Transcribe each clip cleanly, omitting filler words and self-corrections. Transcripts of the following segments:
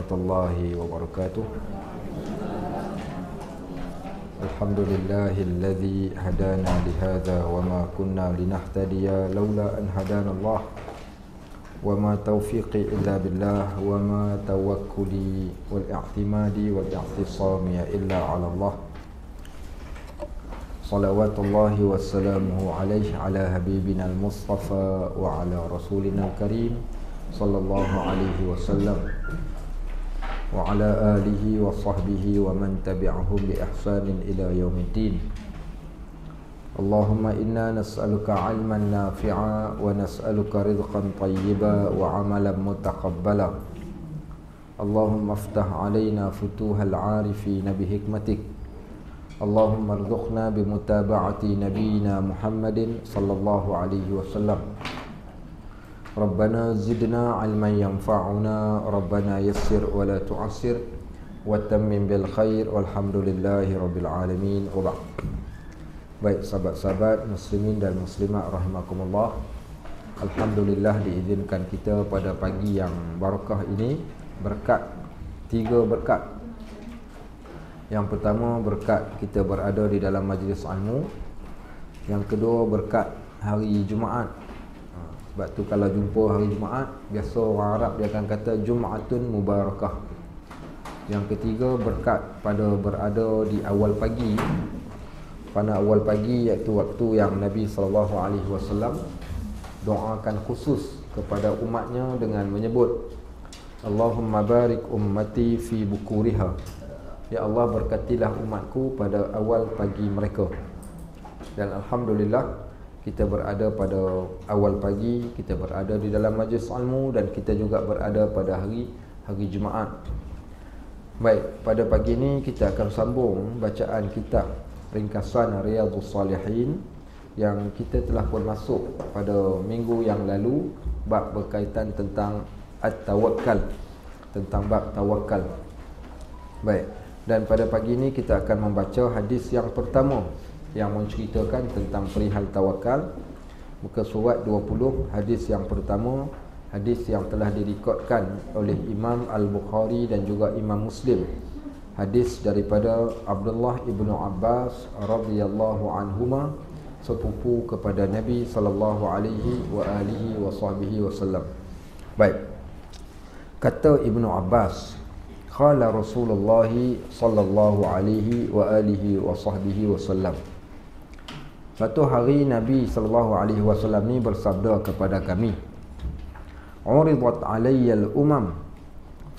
warahmatullahi wabarakatuh. Alhamdulillahilladzi hadana lihadza wa ma kunna linahtadiya laula an hadana Allah. Wa ma taufiqi illa billah wa ma tawakkuli wal i'timadi wal i'tisami illa 'ala Allah. Salawatullahi wassalamuhu alaihi ala habibina al-mustafa wa ala rasulina al-karim sallallahu alaihi wasallam wa ala alihi wa sahbihi wa man tabi'ahum bi ihsanin ila yaumiddin. Allahumma inna nas'aluka 'ilman nafi'a wa nas'aluka rizqan tayyiba wa 'amalan mutaqabbala. Allahumma iftah 'alaina futuhal 'arifin bi hikmatik. Allahumma arzuqna bi mutaba'ati nabiyyina Muhammadin sallallahu alaihi wasallam. Rabbana zidna 'ilman yanfa'una, Rabbana yassir wa la tu'assir wa tammim bil khair walhamdulillahi rabbil alamin. Wa ba'd. Baik sahabat-sahabat muslimin dan muslimat rahimakumullah, alhamdulillah diizinkan kita pada pagi yang barakah ini berkat, 3 berkat. Yang pertama, berkat kita berada di dalam majlis ilmu. Yang kedua, berkat hari Jumaat. Sebab tu kalau jumpa hari Jumaat, biasa orang Arab dia akan kata Jumatun Mubarakah. Yang ketiga, berkat pada berada di awal pagi. Pada awal pagi, iaitu waktu yang Nabi SAW doakan khusus kepada umatnya dengan menyebut Allahumma barik ummati fi bukuriha. Ya Allah, berkatilah umatku pada awal pagi mereka. Dan alhamdulillah kita berada pada awal pagi, kita berada di dalam majlis ilmu, dan kita juga berada pada hari Jumaat. Baik, pada pagi ini kita akan sambung bacaan kitab ringkasan Riyadhus Salihin yang kita telah pun masuk pada minggu yang lalu, bab berkaitan tentang at-tawakkal, tentang bab tawakal. Baik, dan pada pagi ini kita akan membaca hadis yang pertama yang menceritakan tentang perihal tawakal. Muka surat 20, hadis yang pertama, hadis yang telah direkodkan oleh Imam Al-Bukhari dan juga Imam Muslim. Hadis daripada Abdullah ibnu Abbas radhiyallahu anhuma, sepupu kepada Nabi sallallahu alaihi wa alihi wasallam. Baik, kata Ibnu Abbas, qala Rasulullah sallallahu alaihi wa alihi wasallam. Satu hari Nabi sallallahu alaihi wasallam ni bersabda kepada kami, uridat alayya al-umam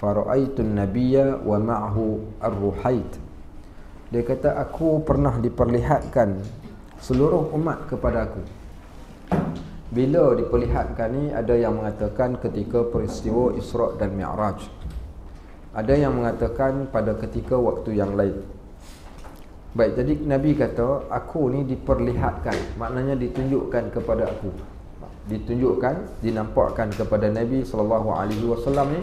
fara'aitun nabiyya wa ma'ahu ar-ruhait. Dia kata, aku pernah diperlihatkan seluruh umat kepada aku. Bila diperlihatkan ni, ada yang mengatakan ketika peristiwa Isra' dan Mi'raj, ada yang mengatakan pada ketika waktu yang lain. Baik, jadi Nabi kata, aku ni diperlihatkan, maknanya ditunjukkan kepada aku. Ditunjukkan, dinampakkan kepada Nabi SAW ni.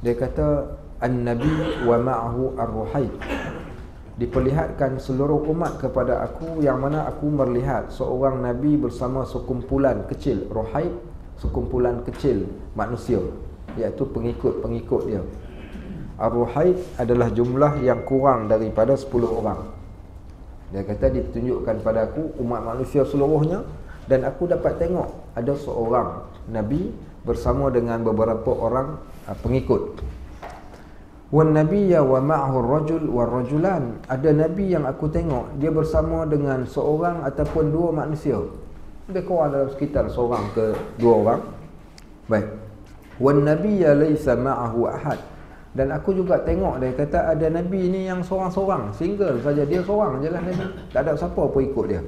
Dia kata, an-nabi wa ma'ahu ar-ruhait. Diperlihatkan seluruh umat kepada aku, yang mana aku melihat seorang Nabi bersama sekumpulan kecil, ruhait, sekumpulan kecil manusia, iaitu pengikut-pengikut dia. Ar-ruhait adalah jumlah yang kurang daripada 10 orang. Dia kata ditunjukkan pada aku umat manusia seluruhnya, dan aku dapat tengok ada seorang Nabi bersama dengan beberapa orang pengikut. Wan nabiyya wa ma'ahu ar-rajul war-rajulan. Ada Nabi yang aku tengok dia bersama dengan seorang ataupun 2 manusia. Lebih kurang dalam sekitar seorang ke 2 orang. Baik. Wan nabiyya laysa ma'ahu ahad. Dan aku juga tengok dia kata ada Nabi ni yang seorang-seorang, single saja, dia seorang je lah Nabi, tak ada siapa pun ikut dia.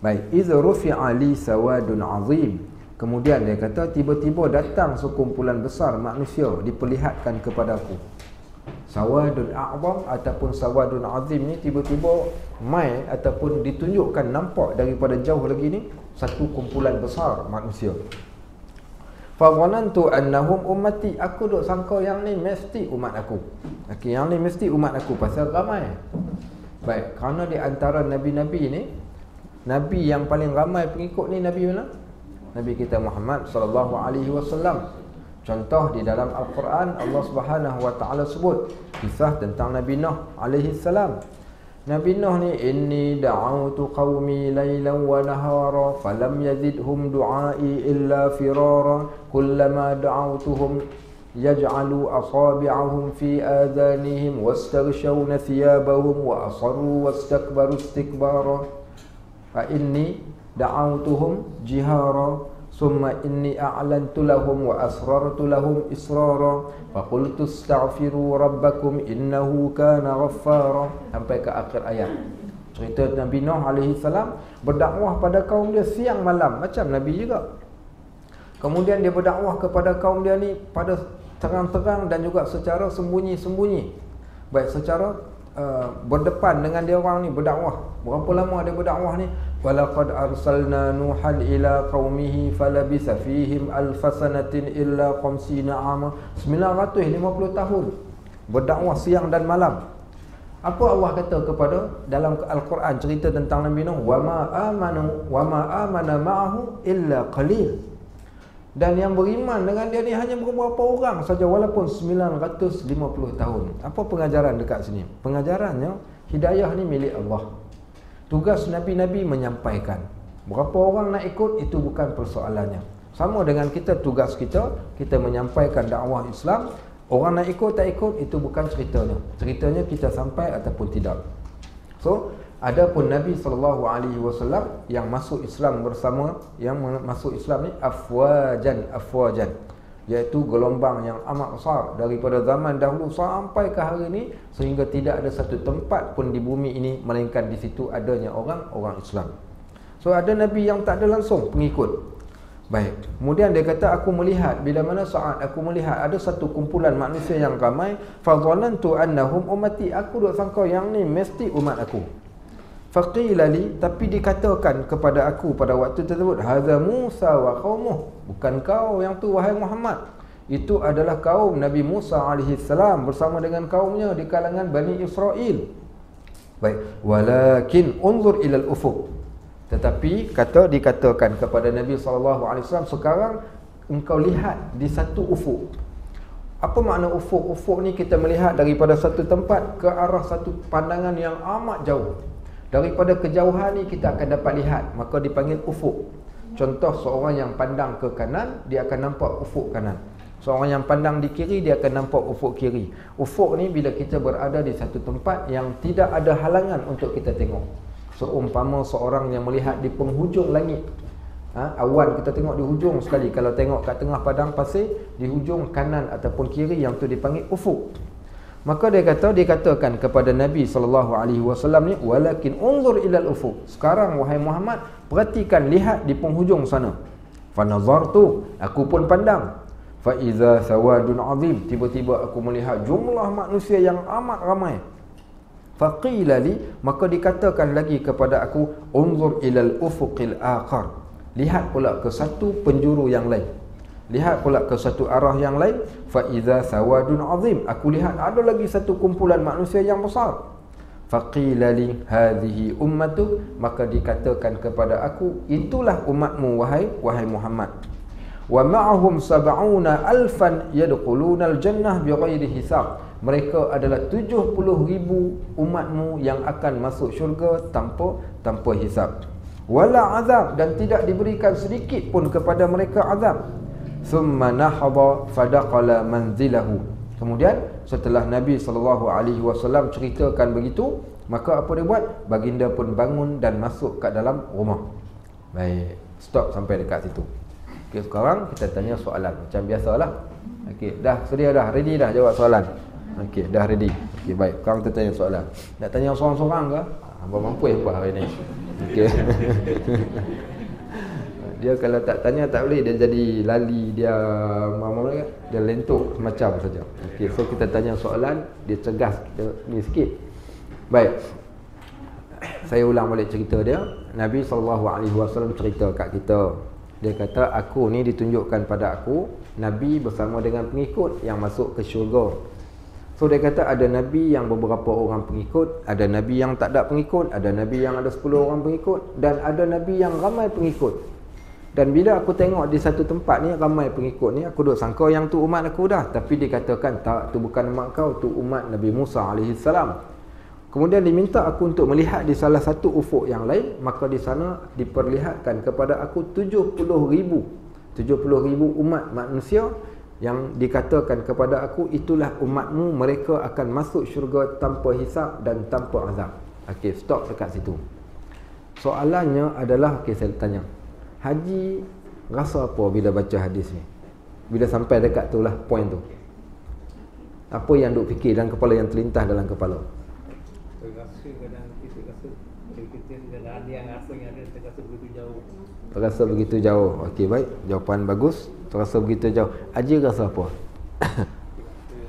Baik, iz rufi'a li sawadun azim. Kemudian dia kata tiba-tiba datang sekumpulan besar manusia diperlihatkan kepada aku. Sawadun a'zam ataupun sawadun azim ni tiba-tiba mai ataupun ditunjukkan, nampak daripada jauh lagi ni satu kumpulan besar manusia. Fa dhanantu annahum ummati. Aku duk sangka yang ni mesti umat aku. Okey, yang ni mesti umat aku pasal ramai. Baik, kerana di antara nabi-nabi ni, nabi yang paling ramai pengikut ni nabi mana? Nabi kita Muhammad sallallahu alaihi wasallam. Contoh di dalam Al-Quran, Allah Subhanahu wa taala sebut kisah tentang Nabi Nuh alaihi salam. Nabi Nuh ni, inni da'autu qaumi laylan wa nahara falam yazidhum du'ai illa firara kullama da'autuhum yaj'alu asabi'ahum fi adhanihim wastaghshawna thiyabahum wa asarru wastakbaru istikbara fa inni da'autuhum jihara summa inni a'lantu lahum wa asrartu lahum israra faqultu astaghfiru rabbakum innahu kana ghaffara, sampai ke akhir ayat. Cerita Nabi Nuh alaihi salam berdakwah pada kaum dia siang malam macam Nabi juga. Kemudian dia berdakwah kepada kaum dia ni pada terang-terang dan juga secara sembunyi-sembunyi. Baik secara berdepan dengan dia orang ni berdakwah. Berapa lama dia berdakwah ni? Walaqad arsalna nuhan ila qaumihi falabisa fihim alfasanatin illa 50 ama. 950 tahun berdakwah siang dan malam. Apa Allah kata kepada dalam Al-Quran cerita tentang Nabi Nuh? Wa ma amana ma'ahu illa qalil. Dan yang beriman dengan dia ni hanya beberapa orang saja walaupun 950 tahun. Apa pengajaran dekat sini? Pengajarannya, hidayah ni milik Allah. Tugas Nabi-Nabi menyampaikan. Berapa orang nak ikut itu bukan persoalannya. Sama dengan kita, tugas kita menyampaikan dakwah Islam. Orang nak ikut tak ikut itu bukan ceritanya. Ceritanya kita sampai ataupun tidak. So, adapun Nabi SAW yang masuk Islam bersama, yang masuk Islam ni afwajan, iaitu gelombang yang amat besar daripada zaman dahulu sampai ke hari ini, sehingga tidak ada satu tempat pun di bumi ini melainkan di situ adanya orang Islam. So ada Nabi yang tak ada langsung pengikut. Baik, kemudian dia kata, aku melihat, bila mana saat aku melihat ada satu kumpulan manusia yang ramai, fadhanantu annahum ummati, aku duk sangka yang ni mesti umat aku. Faqila li, tapi dikatakan kepada aku pada waktu tersebut, hadza Musa wa qaumuh, bukan kau yang tu wahai Muhammad, itu adalah kaum Nabi Musa alaihi salam bersama dengan kaumnya di kalangan Bani Israel. Baik, walakin unzur ilal ufuq, tetapi dikatakan kepada Nabi SAW, sekarang engkau lihat di satu ufuk. Apa makna ufuk? Ufuk ni kita melihat daripada satu tempat ke arah satu pandangan yang amat jauh. Daripada kejauhan ni kita akan dapat lihat, maka dipanggil ufuk. Contoh, seorang yang pandang ke kanan, dia akan nampak ufuk kanan. Seorang yang pandang di kiri, dia akan nampak ufuk kiri. Ufuk ni bila kita berada di satu tempat yang tidak ada halangan untuk kita tengok. Seumpama seorang yang melihat di penghujung langit, awan kita tengok di hujung sekali. Kalau tengok kat tengah padang pasir, di hujung kanan ataupun kiri, yang tu dipanggil ufuk. Maka dikatakan kepada Nabi SAW ni, walakin unzur ilal ufuq, sekarang wahai Muhammad, perhatikan, lihat di penghujung sana. Fa nazartu, aku pun pandang. Fa iza sawadun azim, tiba-tiba aku melihat jumlah manusia yang amat ramai. Faqila li, maka dikatakan lagi kepada aku, unzur ilal ufuqil akhar, lihat pula ke satu penjuru yang lain. Lihat pula ke satu arah yang lain. Fa iza sawadun azim, aku lihat ada lagi satu kumpulan manusia yang besar. Faqila li hadhihi ummatuk, maka dikatakan kepada aku, itulah umatmu wahai Muhammad. Wa ma'ahum 70,000 yadkhuluna al-jannah bighairi hisab, mereka adalah 70,000 umatmu yang akan masuk syurga tanpa hisab. Wala azab, dan tidak diberikan sedikit pun kepada mereka azab. Thumma nahada fadaqala manzilahu, kemudian setelah Nabi SAW ceritakan begitu, maka apa dia buat? Baginda pun bangun dan masuk ke dalam rumah. Baik, stop sampai dekat situ. Okey, sekarang kita tanya soalan macam biasalah. Okey, dah sedia dah, ready dah jawab soalan? Okey, dah ready. Okey, baik, sekarang kita tanya soalan. Nak tanya seorang-seorang ke? Hamba mampu apa hari ni? Okey. Dia kalau tak tanya tak boleh, dia jadi lali, dia lentuk macam saja. Okey, so kita tanya soalan, dia cegas, dia ni sikit. Baik. Saya ulang balik cerita dia. Nabi SAW cerita kat kita. Dia kata, aku ni ditunjukkan pada aku Nabi bersama dengan pengikut yang masuk ke syurga. So dia kata ada Nabi yang beberapa orang pengikut, ada Nabi yang tak ada pengikut, ada Nabi yang ada 10 orang pengikut, dan ada Nabi yang ramai pengikut. Dan bila aku tengok di satu tempat ni ramai pengikut ni, aku duk sangka yang tu umat aku dah. Tapi dikatakan tak, tu bukan umat kau, tu umat Nabi Musa AS. Kemudian diminta aku untuk melihat di salah satu ufuk yang lain. Maka di sana diperlihatkan kepada aku 70,000 umat manusia yang dikatakan kepada aku, itulah umatmu, mereka akan masuk syurga tanpa hisab dan tanpa azab. Okey, stop dekat situ. Soalannya adalah, okey, saya tanya, Haji rasa apa bila baca hadis ni? Bila sampai dekat tu lah poin tu, apa yang duk fikir dalam kepala, yang terlintas dalam kepala? Terasa kadang kita rasa kita dalam ada yang rasa yang ada terasa begitu jauh. Terasa begitu jauh. Okey, baik, jawapan bagus. Terasa begitu jauh. Haji rasa apa?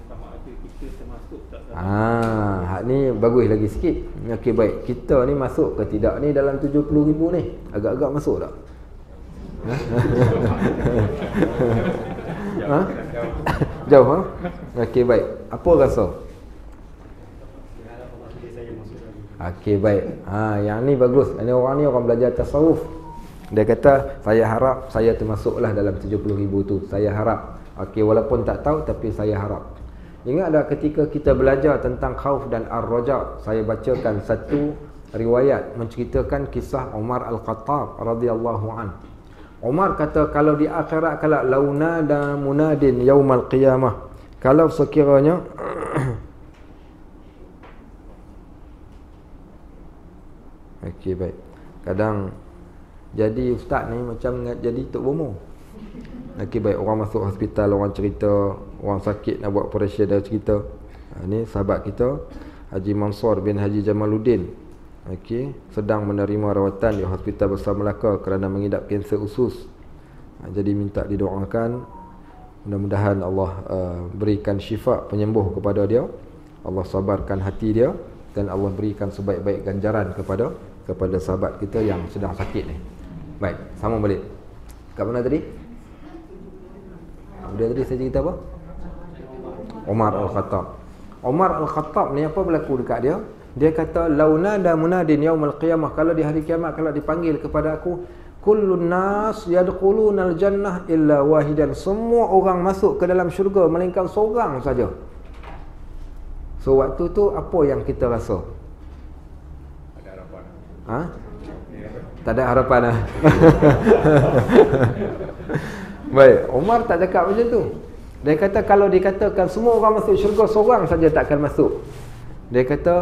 Sama ada kita termasuk tak dalam. Hak ni bagus lagi sikit. Okey, baik. Kita ni masuk ke tidak ni dalam 70,000 ni? Agak-agak masuk tak? Ha? Jauh, ha? Okey, baik. Apa rasa? Okey, baik. Yang ni bagus. Ini orang belajar tasawuf. Dia kata, saya harap saya termasuklah dalam 70,000 tu. Saya harap. Okey, walaupun tak tahu, tapi saya harap. Ingatlah ketika kita belajar tentang khauf dan ar-raja, saya bacakan satu riwayat menceritakan kisah Umar Al-Khattab radhiyallahu an. Umar kata, kalau di akhirat kelak, launada munadin yaumal qiyamah, kalau sekiranya okey, baik. Kadang jadi ustaz ni macam jadi tok bomo. Okey, baik. Orang masuk hospital, orang cerita, orang sakit nak buat operasi, dah cerita. Ni sahabat kita Haji Mansur bin Haji Jamaluddin, okey, sedang menerima rawatan di Hospital Besar Melaka kerana mengidap kanser usus. Jadi minta didoakan, mudah-mudahan Allah berikan syifa, penyembuh kepada dia, Allah sabarkan hati dia, dan Allah berikan sebaik-baik ganjaran kepada sahabat kita yang sedang sakit ni. Baik, sama balik. Kat mana tadi? Dia tadi saya cerita apa? Umar Al-Khattab. Umar Al-Khattab ni apa berlaku dekat dia? Dia kata, launada munadin yaumil qiyamah, kalau di hari kiamat, kalau dipanggil kepada aku, kullun nas yadkhulunal jannah illa wahidan, semua orang masuk ke dalam syurga melainkan seorang saja. So waktu tu apa yang kita rasa? Ada harapan. Ha? Tak ada harapan lah. Baik, Umar tak cakap macam tu. Dia kata kalau dikatakan semua orang masuk syurga, seorang saja tak akan masuk. Dia kata,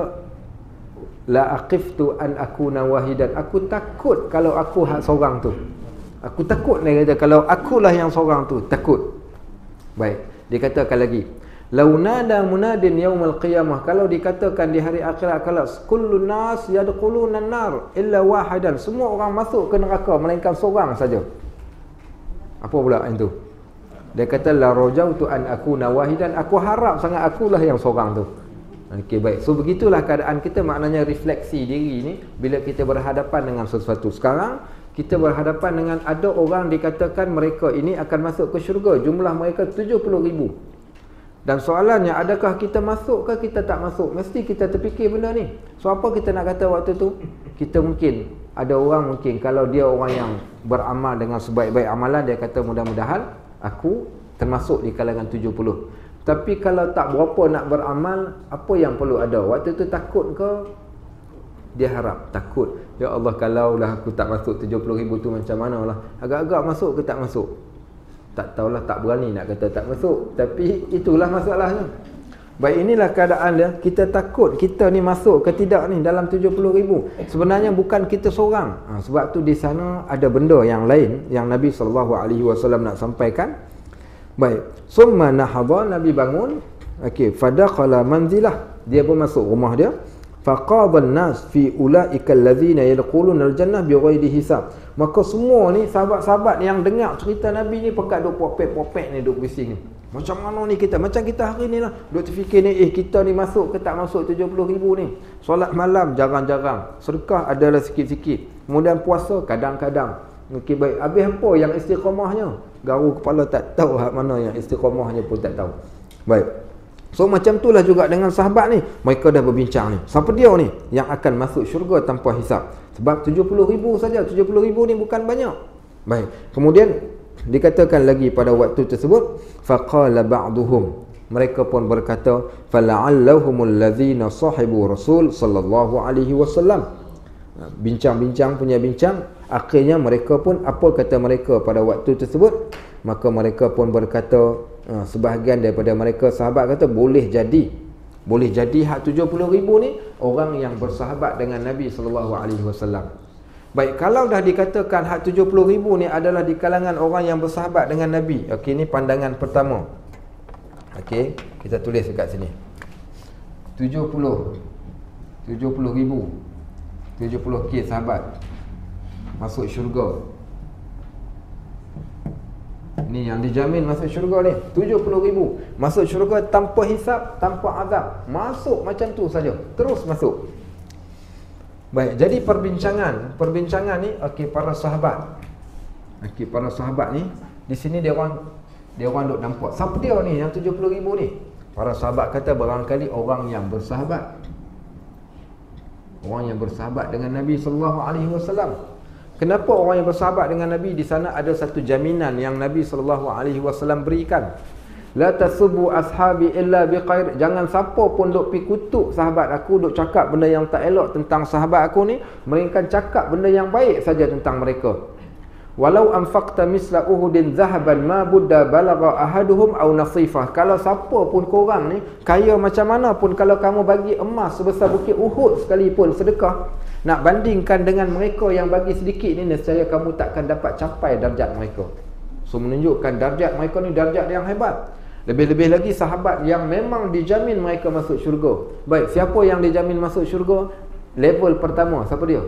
la aqiftu an akuna wahidan, aku takut kalau aku seorang tu. Aku takut, dia kata, kalau akulah yang seorang tu, takut. Baik, dia katakan lagi, launada munadin yaumil qiyamah, kalau dikatakan di hari akhirat, kalau kullun nas yadkhulunan nar illa wahidan, semua orang masuk ke neraka melainkan seorang saja. Apa pula yang tu? Dia kata, la rajautu an akuna wahidan, aku harap sangat akulah yang seorang tu. Okey, baik. So begitulah keadaan kita, maknanya refleksi diri ni bila kita berhadapan dengan sesuatu. Sekarang kita berhadapan dengan ada orang dikatakan mereka ini akan masuk ke syurga, jumlah mereka 70,000. Dan soalannya, adakah kita masuk ke kita tak masuk? Mesti kita terfikir benda ni. So apa kita nak kata waktu tu? Kita mungkin, ada orang mungkin kalau dia orang yang beramal dengan sebaik-baik amalan, dia kata mudah-mudahan aku termasuk di kalangan 70. Tapi kalau tak berapa nak beramal, apa yang perlu ada? Waktu tu takut ke? Dia harap, takut. Ya Allah, kalaulah aku tak masuk 70,000 tu macam mana lah. Agak-agak masuk ke tak masuk? Tak tahulah, tak berani nak kata tak masuk. Tapi itulah masalahnya. Baik, inilah keadaan dia. Kita takut kita ni masuk ke tidak ni dalam 70,000. Sebenarnya bukan kita seorang. Sebab tu di sana ada benda yang lain yang Nabi SAW nak sampaikan. Baik, summa nahadha, Nabi bangun. Okey, fadakhala manzilah, dia pun masuk rumah dia. Faqadan nas fi ulaika allazina yadkhuluna aljannah bighairi hisab. Maka semua ni sahabat-sahabat yang dengar cerita Nabi ni pekat duk popek-popek ni, duk bising ni. Macam mana ni kita? Macam kita hari ni lah. Duk terfikir ni, kita ni masuk ke tak masuk 70,000 ni. Solat malam jarang-jarang. Sedekah adalah sikit-sikit. Kemudian puasa kadang-kadang. Okey, baik. Habis apa yang istiqamahnya? Garu kepala tak tahu hak mana yang istiqamahnya pun tak tahu. Baik. So macam itulah juga dengan sahabat ni. Mereka dah berbincang ni. Siapa dia ni yang akan masuk syurga tanpa hisab? Sebab 70,000 saja. 70,000 ni bukan banyak. Baik. Kemudian dikatakan lagi pada waktu tersebut, faqala ba'duhum, mereka pun berkata, fala'allahumul ladzina sahibu Rasul sallallahu alaihi wasallam. Bincang-bincang punya bincang, akhirnya mereka pun, apa kata mereka pada waktu tersebut? Maka mereka pun berkata, sebahagian daripada mereka sahabat kata, boleh jadi hak 70,000 ni orang yang bersahabat dengan Nabi sallallahu alaihi wasallam. Baik, kalau dah dikatakan hak 70,000 ni adalah di kalangan orang yang bersahabat dengan Nabi. Okey, ni pandangan pertama. Okey, kita tulis dekat sini. 70,000 70k sahabat masuk syurga. Ni yang dijamin masuk syurga ni, 70,000 masuk syurga tanpa hisap, tanpa azab. Masuk macam tu saja, terus masuk. Baik, jadi perbincangan ni, okey, para sahabat. Okey, para sahabat ni di sini dia orang duk nampak siapa dia ni yang 70,000 ni. Para sahabat kata barangkali orang yang bersahabat. Orang yang bersahabat dengan Nabi sallallahu alaihi wasallam. Kenapa orang yang bersahabat dengan Nabi? Di sana ada satu jaminan yang Nabi sallallahu alaihi wasallam berikan. La tasubbu ashabi illa biqair. Jangan siapa pun duk pi kutuk sahabat aku, duk cakap benda yang tak elok tentang sahabat aku ni, melainkan cakap benda yang baik saja tentang mereka. Walau anfaqta misla uhudin zahaban ma budda balagha ahaduhum aw nasifah. Kalau siapa pun korang ni kaya macam mana pun, kalau kamu bagi emas sebesar bukit Uhud sekalipun sedekah, nak bandingkan dengan mereka yang bagi sedikit ni, nescaya kamu takkan dapat capai darjat mereka. So menunjukkan darjat mereka ni darjat yang hebat. Lebih-lebih lagi sahabat yang memang dijamin mereka masuk syurga. Baik, siapa yang dijamin masuk syurga? Level pertama, siapa dia?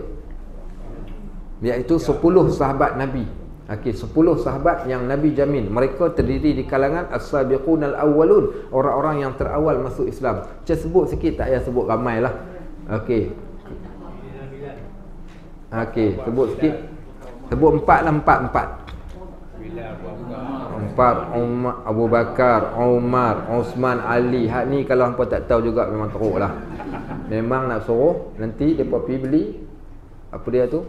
Iaitu 10 sahabat Nabi. Okey, 10 sahabat yang Nabi jamin. Mereka terdiri di kalangan as-sabiqunal awwalun, orang-orang yang terawal masuk Islam. Sebut sikit, tak payah sebut ramai lah. Okey. Okey, sebut sikit. Sebut 4 lah, 4. Umar, Abu Bakar, Umar, Osman, Ali. Hak ni kalau hangpa tak tahu juga memang teruk lah. Memang nak suruh nanti depa pergi beli apa dia tu?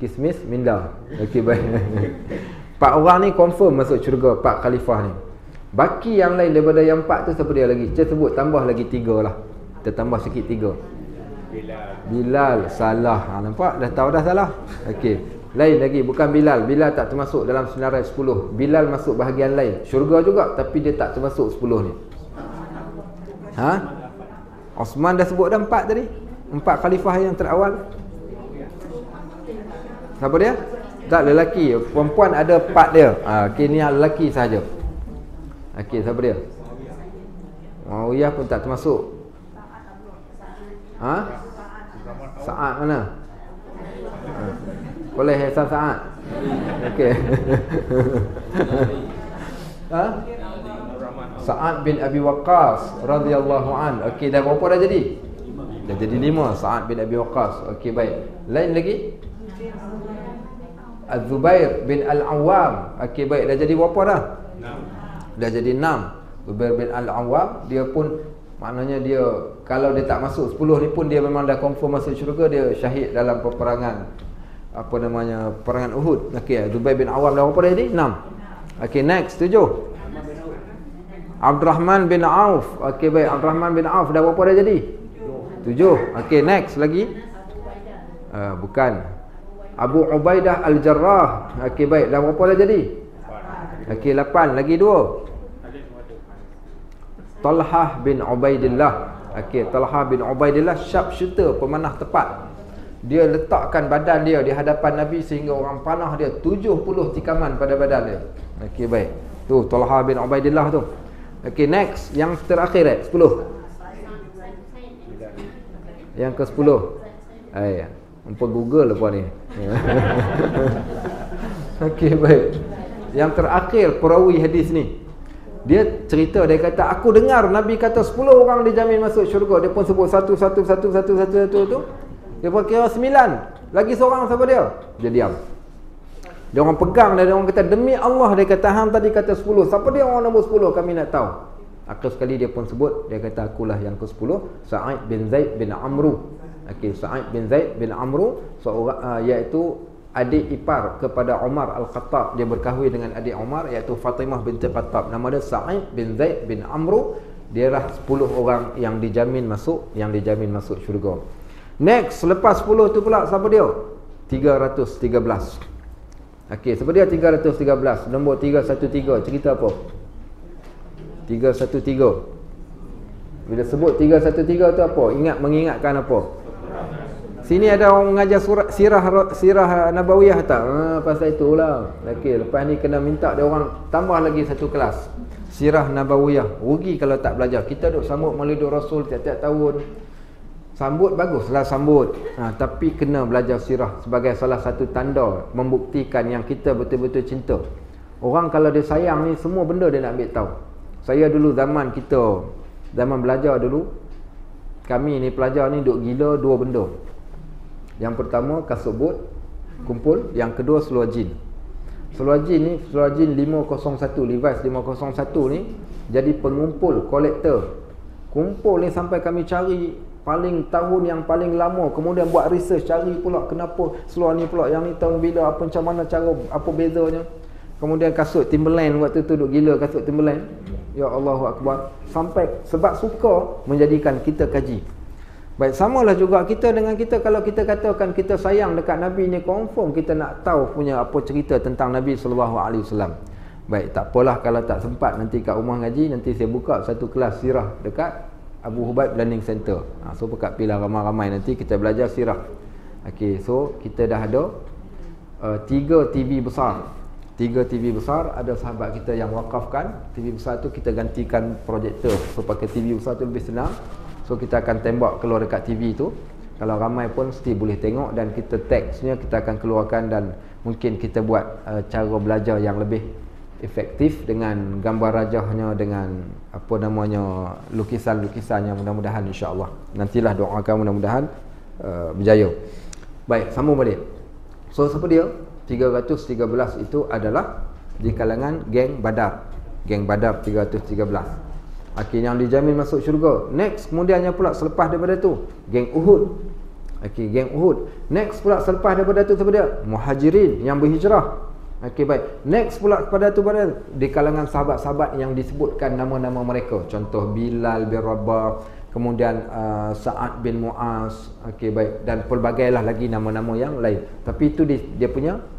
Kismis minda. Okey, baik. 4 orang ni confirm masuk syurga, 4 khalifah ni. Baki yang lain daripada yang 4 tu siapa dia lagi? Saya sebut tambah lagi 3 lah. Kita tambah sikit 3. Bilal salah. Nampak? Dah tahu dah salah. Okey. Lain lagi, bukan Bilal. Bilal tak termasuk dalam senarai 10. Bilal masuk bahagian lain. Syurga juga, tapi dia tak termasuk 10 ni. Ha? Osman dah sebut dah 4 tadi. 4 khalifah yang terawal. Siapa dia? Tak, lelaki. Perempuan ada 4 dia. Okey, ni lelaki sahaja. Okey, siapa dia? Muawiyah pun tak termasuk. Ha? Sa'ad mana? Boleh Hasan Sa'ad? Okey. Ha? Sa'ad bin Abi Waqqas radhiyallahu an. Okey, dah berapa dah jadi? Dah jadi 5. Sa'ad bin Abi Waqqas. Okey, baik. Lain lagi? Az-Zubair bin Al-Awwam. Okey, baik. Dah jadi berapa dah? 6. Dah jadi 6. Zubair bin Al-Awwam, dia pun maknanya dia, kalau dia tak masuk 10 ni pun dia memang dah confirm masuk syurga. Dia syahid dalam peperangan apa namanya, perangan Uhud. Okey, Zubair bin Awam dah berapa dah jadi? 6. Okey, next 7. Abdurrahman bin Auf. Okey, baik. Abdurrahman bin Auf dah berapa dah jadi? 7. Okey, next lagi. Bukan. Abu Ubaidah Al-Jarrah. Okey, baik. Dah berapa dah jadi? Okey, 8. Lagi 2. Talhah bin Ubaidillah. Okey, Talhah bin Ubaidillah, sharpshooter, pemanah tepat. Dia letakkan badan dia di hadapan Nabi sehingga orang panah dia 70 tikaman pada badan dia. Okey, baik. Tu Talhah bin Ubaidillah tu. Okey, next. Yang terakhir 10. Yang ke-10. Hampa Google apa ni. Okey, baik. Yang terakhir perawi hadis ni, dia cerita, dia kata, aku dengar Nabi kata 10 orang dijamin masuk syurga. Dia pun sebut satu tu. Dia pun kira 9. Lagi seorang siapa dia? Dia diam. Dia orang pegang dia orang kata, demi Allah, dia kata, hang tadi kata 10. Siapa dia orang nombor 10? Kami nak tahu. Akhir sekali dia pun sebut, dia kata, akulah yang ke-10, Sa'id bin Zaid bin Amru. Okey, Sa'id bin Zaid bin Amru, seorang iaitu adik ipar kepada Umar Al-Khattab. Dia berkahwin dengan adik Umar, iaitu Fatimah binti Khattab. Nama dia Sa'id bin Zaid bin Amru. Dia lah 10 orang yang dijamin masuk syurga. Next, selepas 10 tu pula siapa dia? 313. Okey, siapa dia 313? Nombor 313, cerita apa? 313. Bila sebut 313 tu apa? Mengingatkan apa? Sini ada orang mengajar sirah Nabawiyah tak? Pasal itulah. Okey, lepas ni kena minta dia orang tambah lagi satu kelas. Sirah Nabawiyah. Rugi kalau tak belajar. Kita duk sambut Maulidul Rasul tiap-tiap tahun. Sambut baguslah sambut. Tapi kena belajar sirah sebagai salah satu tanda membuktikan yang kita betul-betul cinta. Orang kalau dia sayang ni, semua benda dia nak ambil tahu. Saya dulu zaman belajar dulu, kami ni pelajar ni duk gila 2 benda. Yang pertama kasut bot kumpul, yang kedua seluar jin. Seluar jin 501, Levi's 501 ni jadi pengumpul, kolektor. Kumpul ni sampai kami cari tahun yang paling lama, kemudian buat research, cari pula kenapa seluar ni pula yang ni tahun bila, macam mana cara, apa bezanya. Kemudian kasut Timberland, waktu tu duk gila kasut Timberland. Ya Allahu Akbar. Sampai sebab suka menjadikan kita kaji. Baik, samalah juga kita dengan kita. Kalau kita katakan kita sayang dekat Nabi ni, confirm kita nak tahu punya apa cerita tentang Nabi SAW. Baik, tak apalah kalau tak sempat nanti kat rumah ngaji, nanti saya buka satu kelas sirah dekat Abu Hubaib Learning Center. So pekat pilah ramai-ramai nanti kita belajar sirah. Okey, so kita dah ada 3 TV besar. 3 TV besar. Ada sahabat kita yang wakafkan TV besar tu, kita gantikan projektor. So pakai TV besar tu lebih senang. So kita akan tembak keluar dekat TV tu. Kalau ramai pun mesti boleh tengok, dan kita teksnya kita akan keluarkan, dan mungkin kita buat cara belajar yang lebih efektif dengan gambar rajahnya, dengan apa namanya, lukisan-lukisannya, mudah-mudahan insya-Allah. Nantilah doakan mudah-mudahan berjaya. Baik, sambung balik. So siapa dia? 313 itu adalah di kalangan geng Badar. Geng Badar 313. Okey, yang dijamin masuk syurga. Next, kemudiannya pula selepas daripada tu, geng Uhud. Okey, geng Uhud. Next pula selepas daripada tu siapa dia? Muhajirin yang berhijrah. Okey, baik. Next pula kepada tu pada di kalangan sahabat-sahabat yang disebutkan nama-nama mereka. Contoh Bilal bin Rabah, kemudian Sa'ad bin Mu'az. Okey, baik, dan pelbagailah lagi nama-nama yang lain. Tapi itu dia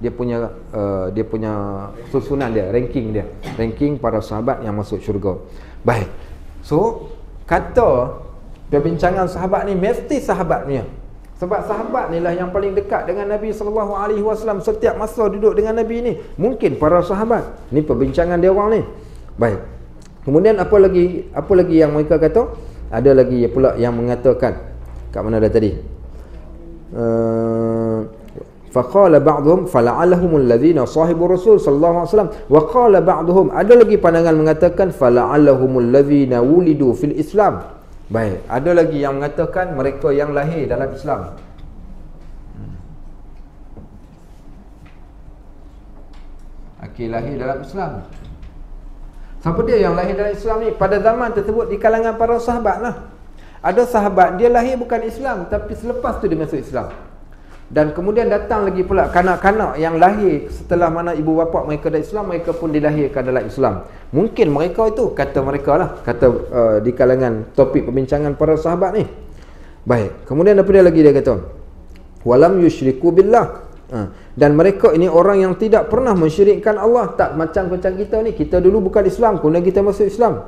punya susunan dia, ranking para sahabat yang masuk syurga. Baik. So, kata perbincangan sahabat ni mesti sahabatnya. Sebab sahabat ni lah yang paling dekat dengan Nabi SAW. Setiap masa duduk dengan Nabi ni, mungkin para sahabat. Ni perbincangan dia orang ni. Baik. Kemudian apa lagi yang mereka kata? Ada lagi pula yang mengatakan, kat mana dah tadi? Faqala ba'dhum fala'allahumul ladzina sahibu Rasul sallallahu alaihi wasallam wa qala ba'dhum, ada lagi pandangan mengatakan fala'allahumul ladzina wulidu fil Islam. Baik, ada lagi yang mengatakan mereka yang lahir dalam Islam. Okey, lahir dalam Islam. Siapa dia yang lahir dalam Islam ni? Pada zaman tersebut di kalangan para sahabat lah. Ada sahabat dia lahir bukan Islam, tapi selepas tu dia masuk Islam. Dan kemudian datang lagi pula kanak-kanak yang lahir setelah mana ibu bapa mereka dah Islam, mereka pun dilahirkan dalam Islam. Mungkin mereka itu, kata mereka lah, di kalangan topik perbincangan para sahabat ni. Baik, kemudian apa dia lagi, dia kata walam yusyriku billah. Dan mereka ini orang yang tidak pernah mensyirikkan Allah. Tak macam kita ni, kita dulu bukan Islam, kemudian kita masuk Islam.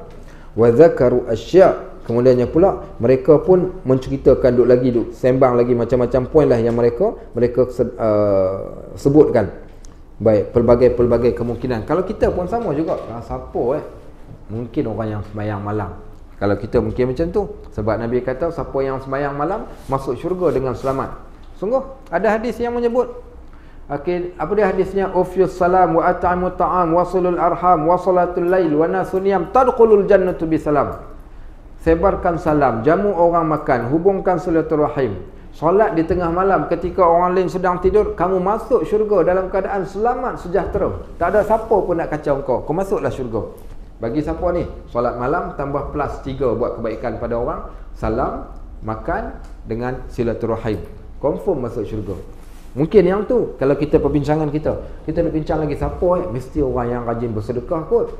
Wa dzakaru asya'. Kemudiannya pula mereka pun menceritakan sembang lagi macam-macam poin lah yang mereka sebutkan. Baik, pelbagai kemungkinan. Kalau kita pun sama juga. Siapa mungkin orang yang sembahyang malam. Kalau kita mungkin macam tu. Sebab Nabi kata siapa yang sembahyang malam masuk syurga dengan selamat. Sungguh ada hadis yang menyebut. Okey, apa dia hadisnya? Ufyus salam wa at'amu ta'am wa wasilul arham wa salatul lail wa nasuniyam tadkhulul jannatu bisalam. Sebarkan salam, jamu orang makan, hubungkan silaturahim. Solat di tengah malam ketika orang lain sedang tidur, kamu masuk syurga dalam keadaan selamat sejahtera. Tak ada siapa pun nak kacau kau. Kau masuklah syurga. Bagi siapa ni? Solat malam tambah plus 3 buat kebaikan pada orang, salam, makan dengan silaturahim. Confirm masuk syurga. Mungkin yang tu, kalau kita perbincangan kita nak bincang lagi siapa mesti orang yang rajin bersedekah kot.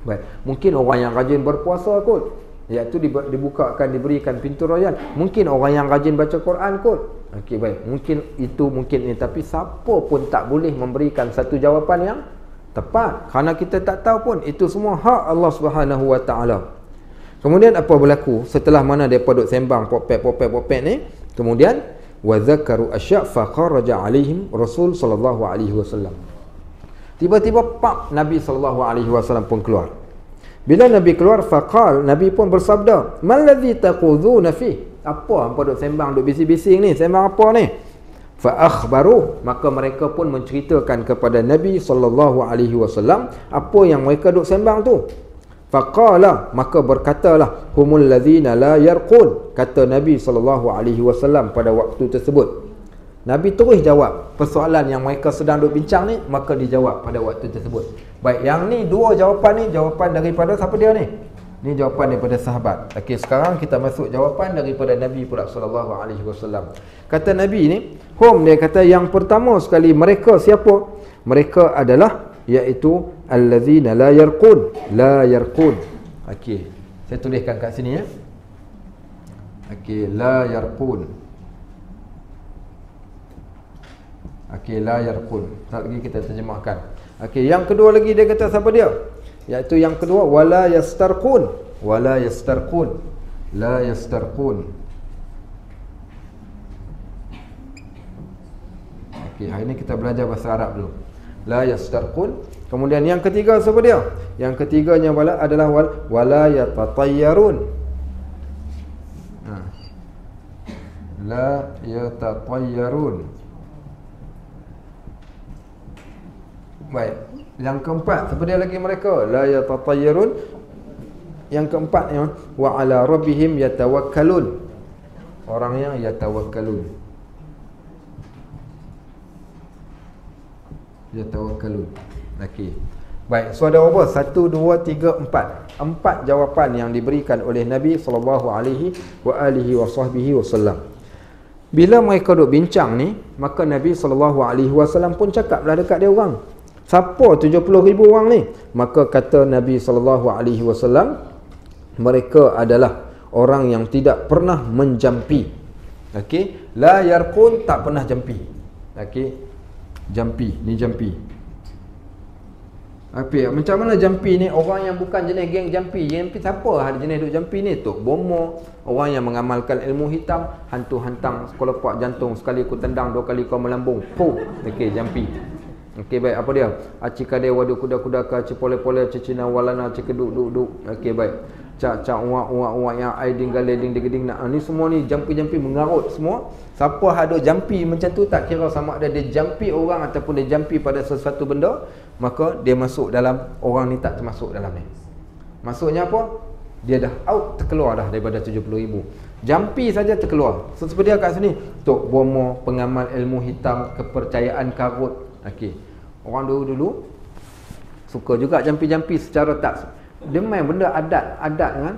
Baik, mungkin orang yang rajin berpuasa kot, iaitu dibukakan, diberikan pintu rayyan. Mungkin orang yang rajin baca Quran kot. Okey, baik, mungkin itu, mungkin ini, tapi siapa pun tak boleh memberikan satu jawapan yang tepat, kerana kita tak tahu pun. Itu semua hak Allah Subhanahu Wa Taala. Kemudian apa berlaku setelah mana depa duk sembang popek ni? Kemudian wa zakaru asya' fa kharaja alaihim Rasul sallallahu alaihi wasallam. Tiba-tiba pak Nabi sallallahu alaihi wasallam pun keluar. Bila Nabi keluar, faqal, Nabi pun bersabda, "Mal ladzi taquduna fi?" Apa hangpa duk sembang, duk bising-bising ni? Sembang apa ni? Fa akhbaru, maka mereka pun menceritakan kepada Nabi sallallahu alaihi wasallam apa yang mereka duk sembang tu. Faqala, maka berkatalah, humul ladzina la yarqun, kata Nabi SAW pada waktu tersebut. Nabi terus jawab persoalan yang mereka sedang duk bincang ni, maka dijawab pada waktu tersebut. Baik, yang ni dua jawapan ni, jawapan daripada siapa dia ni? Ni jawapan daripada sahabat. Okey, sekarang kita masuk jawapan daripada Nabi pula sallallahu alaihi wasallam. Kata Nabi ni, dia kata yang pertama sekali, mereka siapa? Mereka adalah iaitu allazina la yarqun, la yarqun. Okey, saya tuliskan kat sini ya. Okey, la yarqun. Okey, la yarqun. Tak lagi kita terjemahkan. Okey, yang kedua lagi dia kata siapa dia? Iaitu yang kedua, wala yastarqun, wala yastarqun, la yastarqun. Okey, hari ni kita belajar bahasa Arab dulu. La yastarqun. Kemudian yang ketiga siapa dia? Yang ketiganya adalah wala yatatayyarun. La yatatayyarun. Baik. Yang keempat siapa dia lagi mereka? La yatatayyarun. Yang keempat ya, wa ala rabbihim yatawakkalun. Orang yang yatawakkalun. Yatawakkalun. Okey. Baik, so ada berapa? 1 2 3 4. 4 jawapan yang diberikan oleh Nabi sallallahu alaihi wasallam. Bila mereka duk bincang ni, maka Nabi sallallahu alaihi wasallam pun cakaplah dekat dia orang. Siapa 70,000 orang ni? Maka kata Nabi sallallahu alaihi wasallam, mereka adalah orang yang tidak pernah menjampi. Okey, la yarqun, tak pernah jampi. Okey, jampi, ni jampi. Apa? Macam mana jampi ni? Orang yang bukan jenis geng jampi. Jampi siapa ada jenis duk jampi ni? Tok Bomo, orang yang mengamalkan ilmu hitam, hantu hantang kelepak jantung, sekali ku tendang, 2 kali kau melambung. Okey, jampi. Okey, baik, apa dia? Acikade wadu kuda-kuda ka cipole-pole cicina walana cikeduk-duk. Okey, baik. Cak uak yang ai ding-galeding digeding nak ni semua ni jampi-jampi mengarut semua. Siapa ada jampi macam tu, tak kira sama ada dia jampi orang ataupun dia jampi pada sesuatu benda, maka dia masuk dalam, orang ni tak termasuk dalam ni. Maksudnya apa? Dia dah out, terkeluar dah daripada 70,000. Jampi saja terkeluar. So, seperti kat sini, Tok Bomo, pengamal ilmu hitam, kepercayaan karut. Okey. Orang dulu suka juga jampi-jampi secara tak, dia main benda adat kan.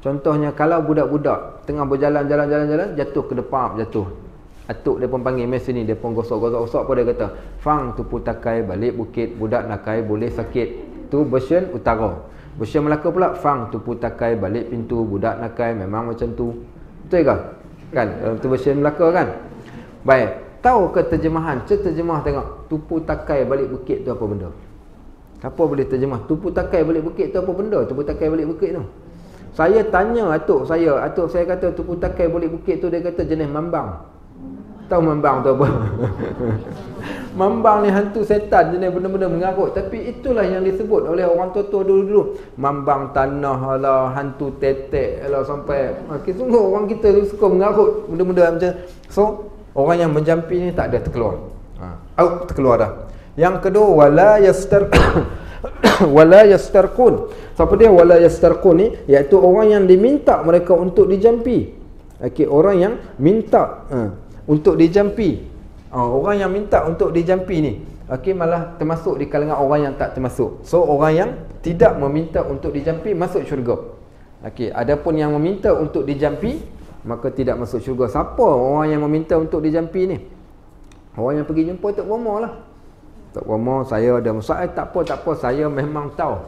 Contohnya kalau budak-budak tengah berjalan jatuh ke depan, jatuh. Atuk dia pun panggil mes sini, dia pun gosok apa dia kata? Fang tupu takai balik bukit, budak nakai boleh sakit. Tu version utara. Version Melaka pula, fang tupu takai balik pintu, budak nakai memang macam tu. Betul ke? Kan? Itu version Melaka kan? Baik. Tahu ke terjemahan? Terjemah tengok. Tupu takai balik bukit tu apa benda? Siapa boleh terjemah? Tupu takai balik bukit tu apa benda? Tupu takai balik bukit tu. Saya tanya atuk saya kata tupu takai balik bukit tu, dia kata jenis mambang. Tahu mambang tu apa? Mambang ni hantu setan, jenis benda-benda mengarut. Tapi itulah yang disebut oleh orang tua-tua dulu-dulu. Mambang tanah lah, hantu tetek lah sampai. Sungguh orang kita suka mengarut benda-benda macam. So, orang yang menjampi ni tak ada terkeluar. Out, terkeluar dah. Yang kedua, wala yastarqun. Siapa dia wala yastarqun ni? Iaitu orang yang diminta mereka untuk dijampi. Okey, orang yang minta untuk dijampi. Orang yang minta untuk dijampi ni, okey, malah termasuk di kalangan orang yang tak termasuk. So, orang yang tidak meminta untuk dijampi masuk syurga. Okey, adapun yang meminta untuk dijampi, maka tidak masuk syurga. Siapa orang yang meminta untuk dijampi ni? Orang yang pergi jumpa Tok Bomo lah. Tok Bomo, saya ada masalah. Tak apa, saya memang tahu.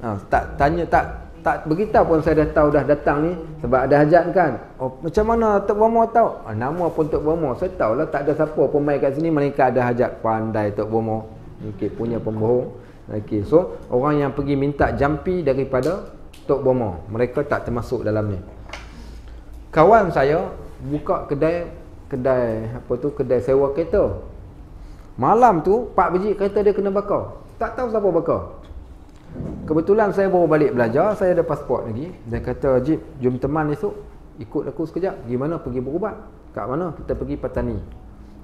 Tak tanya, tak beritahu pun saya dah tahu dah datang ni sebab ada hajat kan. Oh, macam mana Tok Bomo tahu? Nama pun Tok Bomo. Saya tahu lah, tak ada siapa pun main kat sini mereka ada hajat. Pandai Tok Bomo. Okey, punya pembohong. Okey, so orang yang pergi minta jampi daripada Tok Bomo, mereka tak termasuk dalam ni. Kawan saya buka kedai sewa kereta. Malam tu 4 biji kereta dia kena bakar. Tak tahu siapa bakar. Kebetulan saya baru balik belajar, saya ada pasport lagi. Dia kata, "Jip, jom teman esok ikut aku sekejap." "Gimana pergi berubat?" "Kat mana?" "Kita pergi Patani."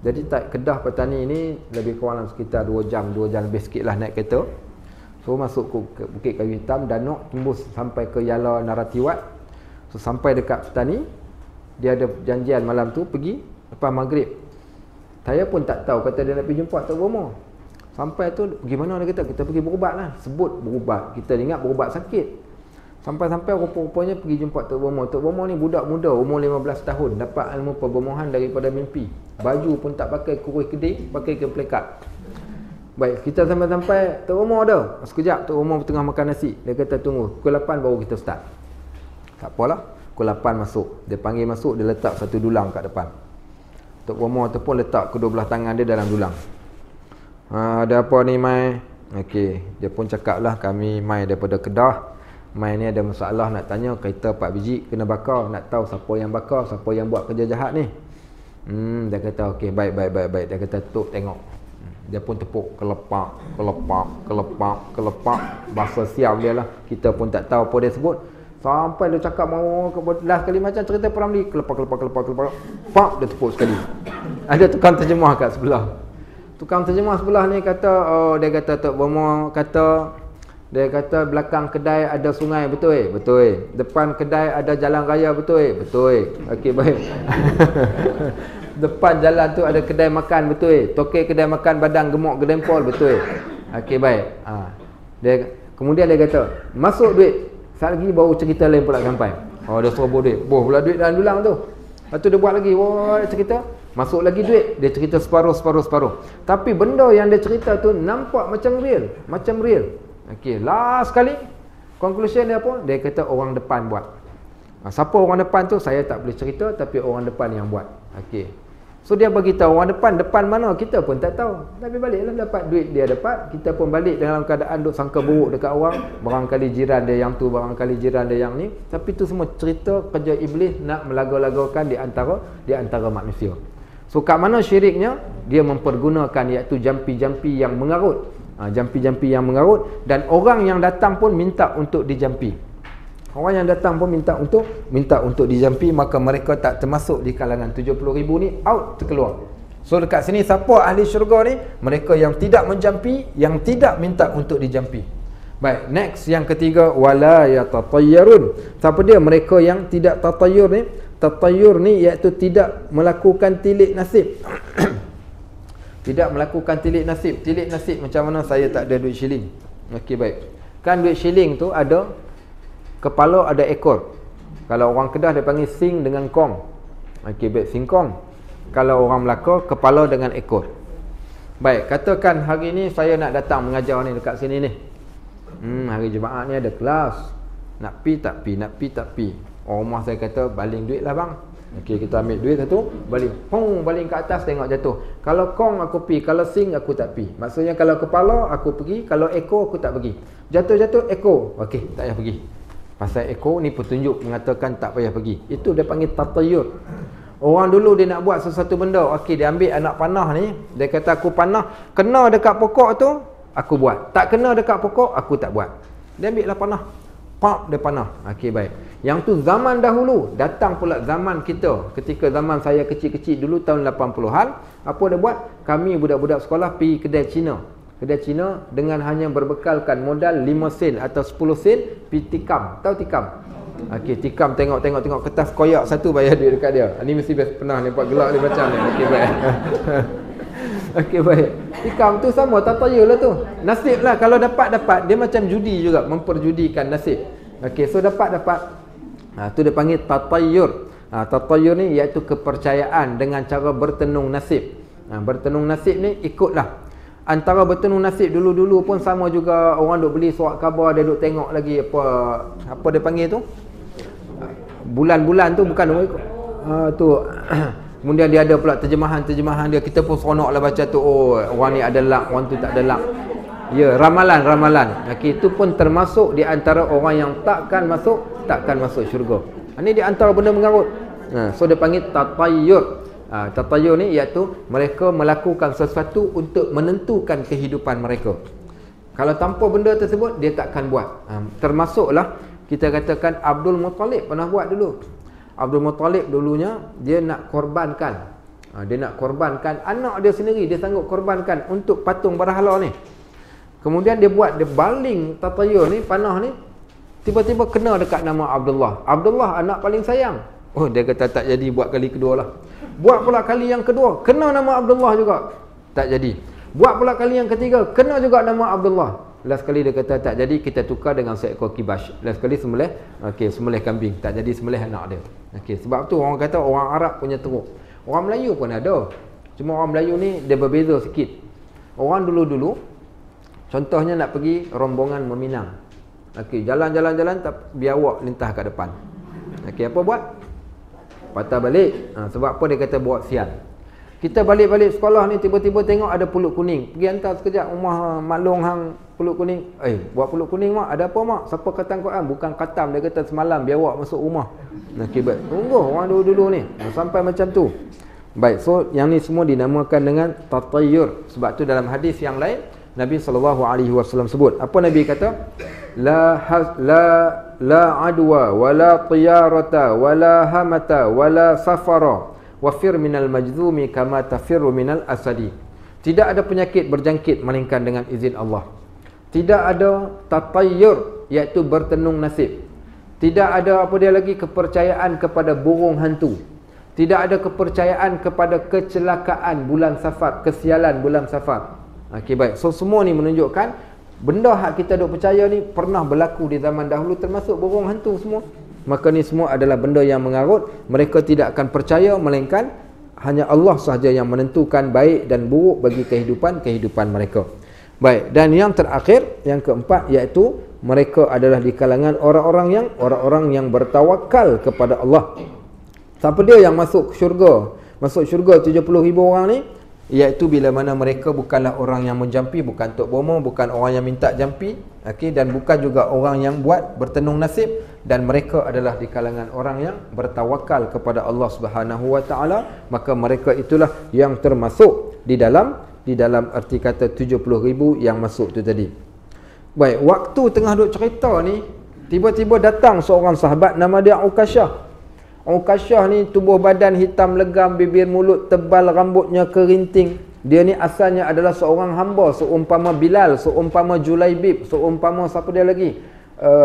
Jadi Kedah Patani ni lebih kurang sekitar 2 jam lebih sikit lah naik kereta. So masuk ke Bukit Kayu Hitam, Danok, tembus sampai ke Yala Naratiwat. So sampai dekat Patani, dia ada janjian malam tu pergi lepas maghrib. Saya pun tak tahu, kata dia nak pergi jumpa Tok Bomo. Sampai tu, gimana dia kata, "Kita pergi berubat lah." Sebut berubat, kita ingat berubat sakit. Sampai-sampai rupa-rupanya pergi jumpa Tok Bomo. Tok Bomo ni budak muda, umur 15 tahun, dapat ilmu perbomohan daripada mimpi. Baju pun tak pakai kurus keding, pakai ke plekat. Baik, kita sampai-sampai, "Tok Bomo ada." Sekejap, Tok Bomo tengah makan nasi. Dia kata, "Tunggu, pukul 8 baru kita start." Tak apalah, pukul 8 masuk. Dia panggil masuk, dia letak satu dulang kat depan. Tok Bomo tu pun letak kedua belah tangan dia dalam dulang. "Ada apa ni, Mai?" Okey, dia pun cakap lah, "Kami Mai daripada Kedah. Mai ni ada masalah nak tanya, kereta 4 biji kena bakar. Nak tahu siapa yang bakar, siapa yang buat kerja jahat ni." Dia kata, "Okey, baik. Dia kata, "Tok tengok." Dia pun tepuk, kelepak. Bahasa siam dia lah. Kita pun tak tahu apa dia sebut. Sampai dia cakap mau last kali macam cerita Peramli, kelepak. Pak, dia tepuk sekali. Ada tukang terjemah kat sebelah. Tukang terjemah sebelah ni kata, dia kata, "Tok Bomo kata, dia kata belakang kedai ada sungai, betul? Betul. Depan kedai ada jalan raya, betul? Betul. Okey, baik. Depan jalan tu ada kedai makan, betul? Tokek kedai makan badang gemuk gedempol, betul? Okey, baik." Kemudian dia kata, "Masuk duit." Sekali lagi baru cerita lain pula sampai. Dia suruh duit. Boh pula duit dalam dulang tu. Lepas tu dia buat lagi, dia cerita. Masuk lagi duit. Dia cerita separuh. Tapi benda yang dia cerita tu nampak macam real. Okey, last kali conclusion dia apa? Dia kata orang depan buat. Siapa orang depan tu saya tak boleh cerita, tapi orang depan yang buat. Okey. So dia bagi tahu orang depan mana kita pun tak tahu. Tapi baliklah dapat duit dia dapat, kita pun balik dalam keadaan duk sangka buruk dekat orang, barangkali jiran dia yang tu, barangkali jiran dia yang ni. Tapi tu semua cerita kerja iblis nak melaga-lagakan di antara manusia. So kat mana syiriknya? Dia mempergunakan iaitu jampi-jampi yang mengarut. Jampi-jampi yang mengarut, dan orang yang datang pun minta untuk dijampi. Orang yang datang pun minta untuk dijampi, maka mereka tak termasuk di kalangan 70,000 ni, out, terkeluar. So dekat sini siapa ahli syurga ni? Mereka yang tidak menjampi, yang tidak minta untuk dijampi. Baik, next yang ketiga, wala yatatayyarun. Siapa dia? Mereka yang tidak tatayyur ni. Tatayyur ni iaitu tidak melakukan tilik nasib. Tidak melakukan tilik nasib. Tilik nasib macam mana? Saya tak ada duit shilling. Okey, baik. Kan duit shilling tu ada kepala, ada ekor. Kalau orang Kedah dia panggil sing dengan kong. Okey, baik, singkong. Kalau orang Melaka, kepala dengan ekor. Baik, katakan hari ni saya nak datang mengajar ni dekat sini ni. Hari Jumaat ni ada kelas. Nak pi tak pi. Orang rumah saya kata, "Baling duit lah bang." Okey, kita ambil duit satu, baling ke atas, tengok jatuh. Kalau kong aku pi, kalau sing aku tak pi. Maksudnya kalau kepala aku pergi, kalau ekor aku tak pergi. Jatuh ekor. Okey, tak payah pergi. Pasal ekor ni petunjuk mengatakan tak payah pergi. Itu dia panggil tatayyur. Orang dulu dia nak buat sesuatu benda, okey, dia ambil anak panah ni, dia kata aku panah, kena dekat pokok tu, aku buat. Tak kena dekat pokok, aku tak buat. Dia ambil lah panah. Dia panah. Okey, baik. Yang tu zaman dahulu. Datang pula zaman kita. Ketika zaman saya kecil-kecil dulu tahun 80-an, apa dia buat? Kami budak-budak sekolah pergi kedai Cina. Kedai Cina dengan hanya berbekalkan modal 5 sen atau 10 sen, pergi tikam. Tahu tikam? Okey, tikam, tengok kertas koyak satu, bayar duit dekat dia. Ni mesti pernah nampak gelak dia macam ni. Okey, baik. Okey, baik. Tikam tu sama, tatayur lah tu. Nasib lah, kalau dapat, dia macam judi juga, memperjudikan nasib. Okey, so dapat. Tu dia panggil tatayur. Tatayur ni iaitu kepercayaan dengan cara bertenung nasib. Bertenung nasib ni ikutlah. Antara bertenung nasib dulu-dulu pun sama juga, orang duk beli surat khabar, dia duk tengok lagi apa dia panggil tu, bulan-bulan tu bukan tu kemudian dia ada pula terjemahan dia, kita pun seronoklah baca tu, oh orang ni ada lak, orang tu tak ada lak. Ya, ramalan. Okey, itu pun termasuk di antara orang yang takkan masuk syurga. Ini di antara benda mengarut. So dia panggil tatayyur. Tatayyur ni iaitu mereka melakukan sesuatu untuk menentukan kehidupan mereka. Kalau tanpa benda tersebut dia takkan buat. Termasuklah kita katakan Abdul Muttalib pernah buat dulu. Abdul Muttalib dulunya dia nak korbankan anak dia sendiri, dia sanggup korbankan untuk patung berhala ni. Kemudian dia baling tatayyur ni, panah ni, tiba-tiba kena dekat nama Abdullah. Abdullah anak paling sayang. Oh, dia kata tak jadi, buat kali kedua lah. Buat pula kali yang kedua, kena nama Abdullah juga, tak jadi. Buat pula kali yang ketiga, kena juga nama Abdullah. Last kali dia kata tak jadi, kita tukar dengan seekor kibash. Last kali sembelih, sembelih kambing, tak jadi sembelih anak dia. Sebab tu orang kata orang Arab punya teruk. Orang Melayu pun ada. Cuma orang Melayu ni dia berbeza sikit. Orang dulu-dulu, contohnya nak pergi rombongan meminang. Jalan-jalan tak biawak lintah kat depan. Apa buat? Patah balik. Sebab apa dia kata buat sial. Kita balik-balik sekolah ni tiba-tiba tengok ada pulut kuning. Pergi hantar sekejap rumah maklong hang pulut kuning. Buat pulut kuning mak, ada apa mak? Siapa khatam Quran? Bukan khatam, dia kata semalam biawak masuk rumah. Tunggu orang dulu-dulu ni. Sampai macam tu. Baik, so yang ni semua dinamakan dengan tatayyur. Sebab tu dalam hadis yang lain Nabi SAW sebut. Apa Nabi kata? La adwa wala tiyarata wala hamata wala safara wafir minal majzumi kama tafirru minal asadi. Tidak ada penyakit berjangkit melainkan dengan izin Allah. Tidak ada tatayyur iaitu bertenung nasib. Tidak ada apa dia lagi, kepercayaan kepada burung hantu. Tidak ada kepercayaan kepada kecelakaan bulan Safar, kesialan bulan Safar. Baik. So semua ni menunjukkan benda hak kita duk percaya ni pernah berlaku di zaman dahulu, termasuk burung hantu semua. Maka ni semua adalah benda yang mengarut. Mereka tidak akan percaya melainkan hanya Allah sahaja yang menentukan baik dan buruk bagi kehidupan mereka. Baik, dan yang terakhir, yang keempat, iaitu mereka adalah di kalangan orang-orang yang bertawakal kepada Allah. Siapa dia yang masuk syurga? Masuk syurga 70,000 orang ni, iaitu bila mana mereka bukanlah orang yang menjampi, bukan tok bomo, bukan orang yang minta jampi, dan bukan juga orang yang buat bertenung nasib, dan mereka adalah di kalangan orang yang bertawakal kepada Allah Subhanahu Wa Taala. Maka mereka itulah yang termasuk di dalam arti kata 70,000 yang masuk tu tadi. Baik, waktu tengah duk cerita ni, tiba-tiba datang seorang sahabat nama dia Ukasyah. Ukasyah ni tubuh badan hitam legam, bibir mulut tebal, rambutnya kerinting. Dia ni asalnya adalah seorang hamba, seumpama Bilal, seumpama Julaibib, seumpama siapa dia lagi,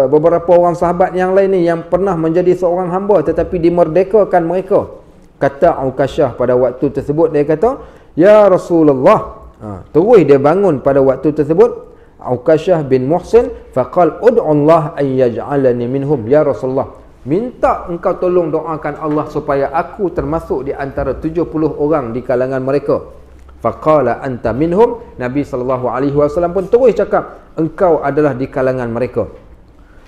beberapa orang sahabat yang lain ni yang pernah menjadi seorang hamba tetapi dimerdekakan mereka. Kata Ukasyah pada waktu tersebut, dia kata, ya Rasulullah. Terus dia bangun pada waktu tersebut, Ukasyah bin Muhsin, faqal ud'u Allah an yaj'alani minhum. Ya Rasulullah, minta engkau tolong doakan Allah supaya aku termasuk di antara 70 orang di kalangan mereka. Faqala anta minhum. Nabi SAW pun terus cakap, engkau adalah di kalangan mereka.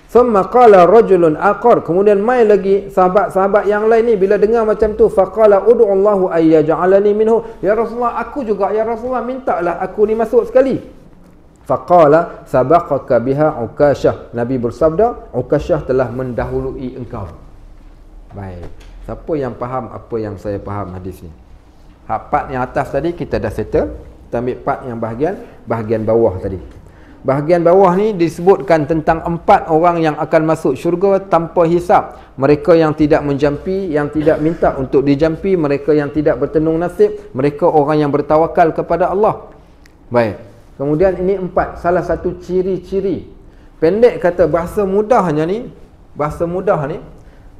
Thumma qala rajulun aqar. Kemudian mai lagi sahabat-sahabat yang lain ni bila dengar macam tu, faqala ud'u Allahu ay yaj'alani minhu. Ya Rasulullah, aku juga, ya Rasulullah, mintalah aku ni masuk sekali. Faqala sabaqaka biha Ukasyah. Nabi bersabda, Ukasyah telah mendahului engkau. Baik. Siapa yang faham apa yang saya faham hadis ni? Part yang atas tadi kita dah settle. Kita ambil part yang bahagian bawah tadi. Bahagian bawah ni disebutkan tentang 4 orang yang akan masuk syurga tanpa hisap. Mereka yang tidak menjampi, yang tidak minta untuk dijampi, mereka yang tidak bertenung nasib, mereka orang yang bertawakal kepada Allah. Baik. Kemudian ini 4, salah satu ciri-ciri. Pendek kata bahasa mudahnya ni,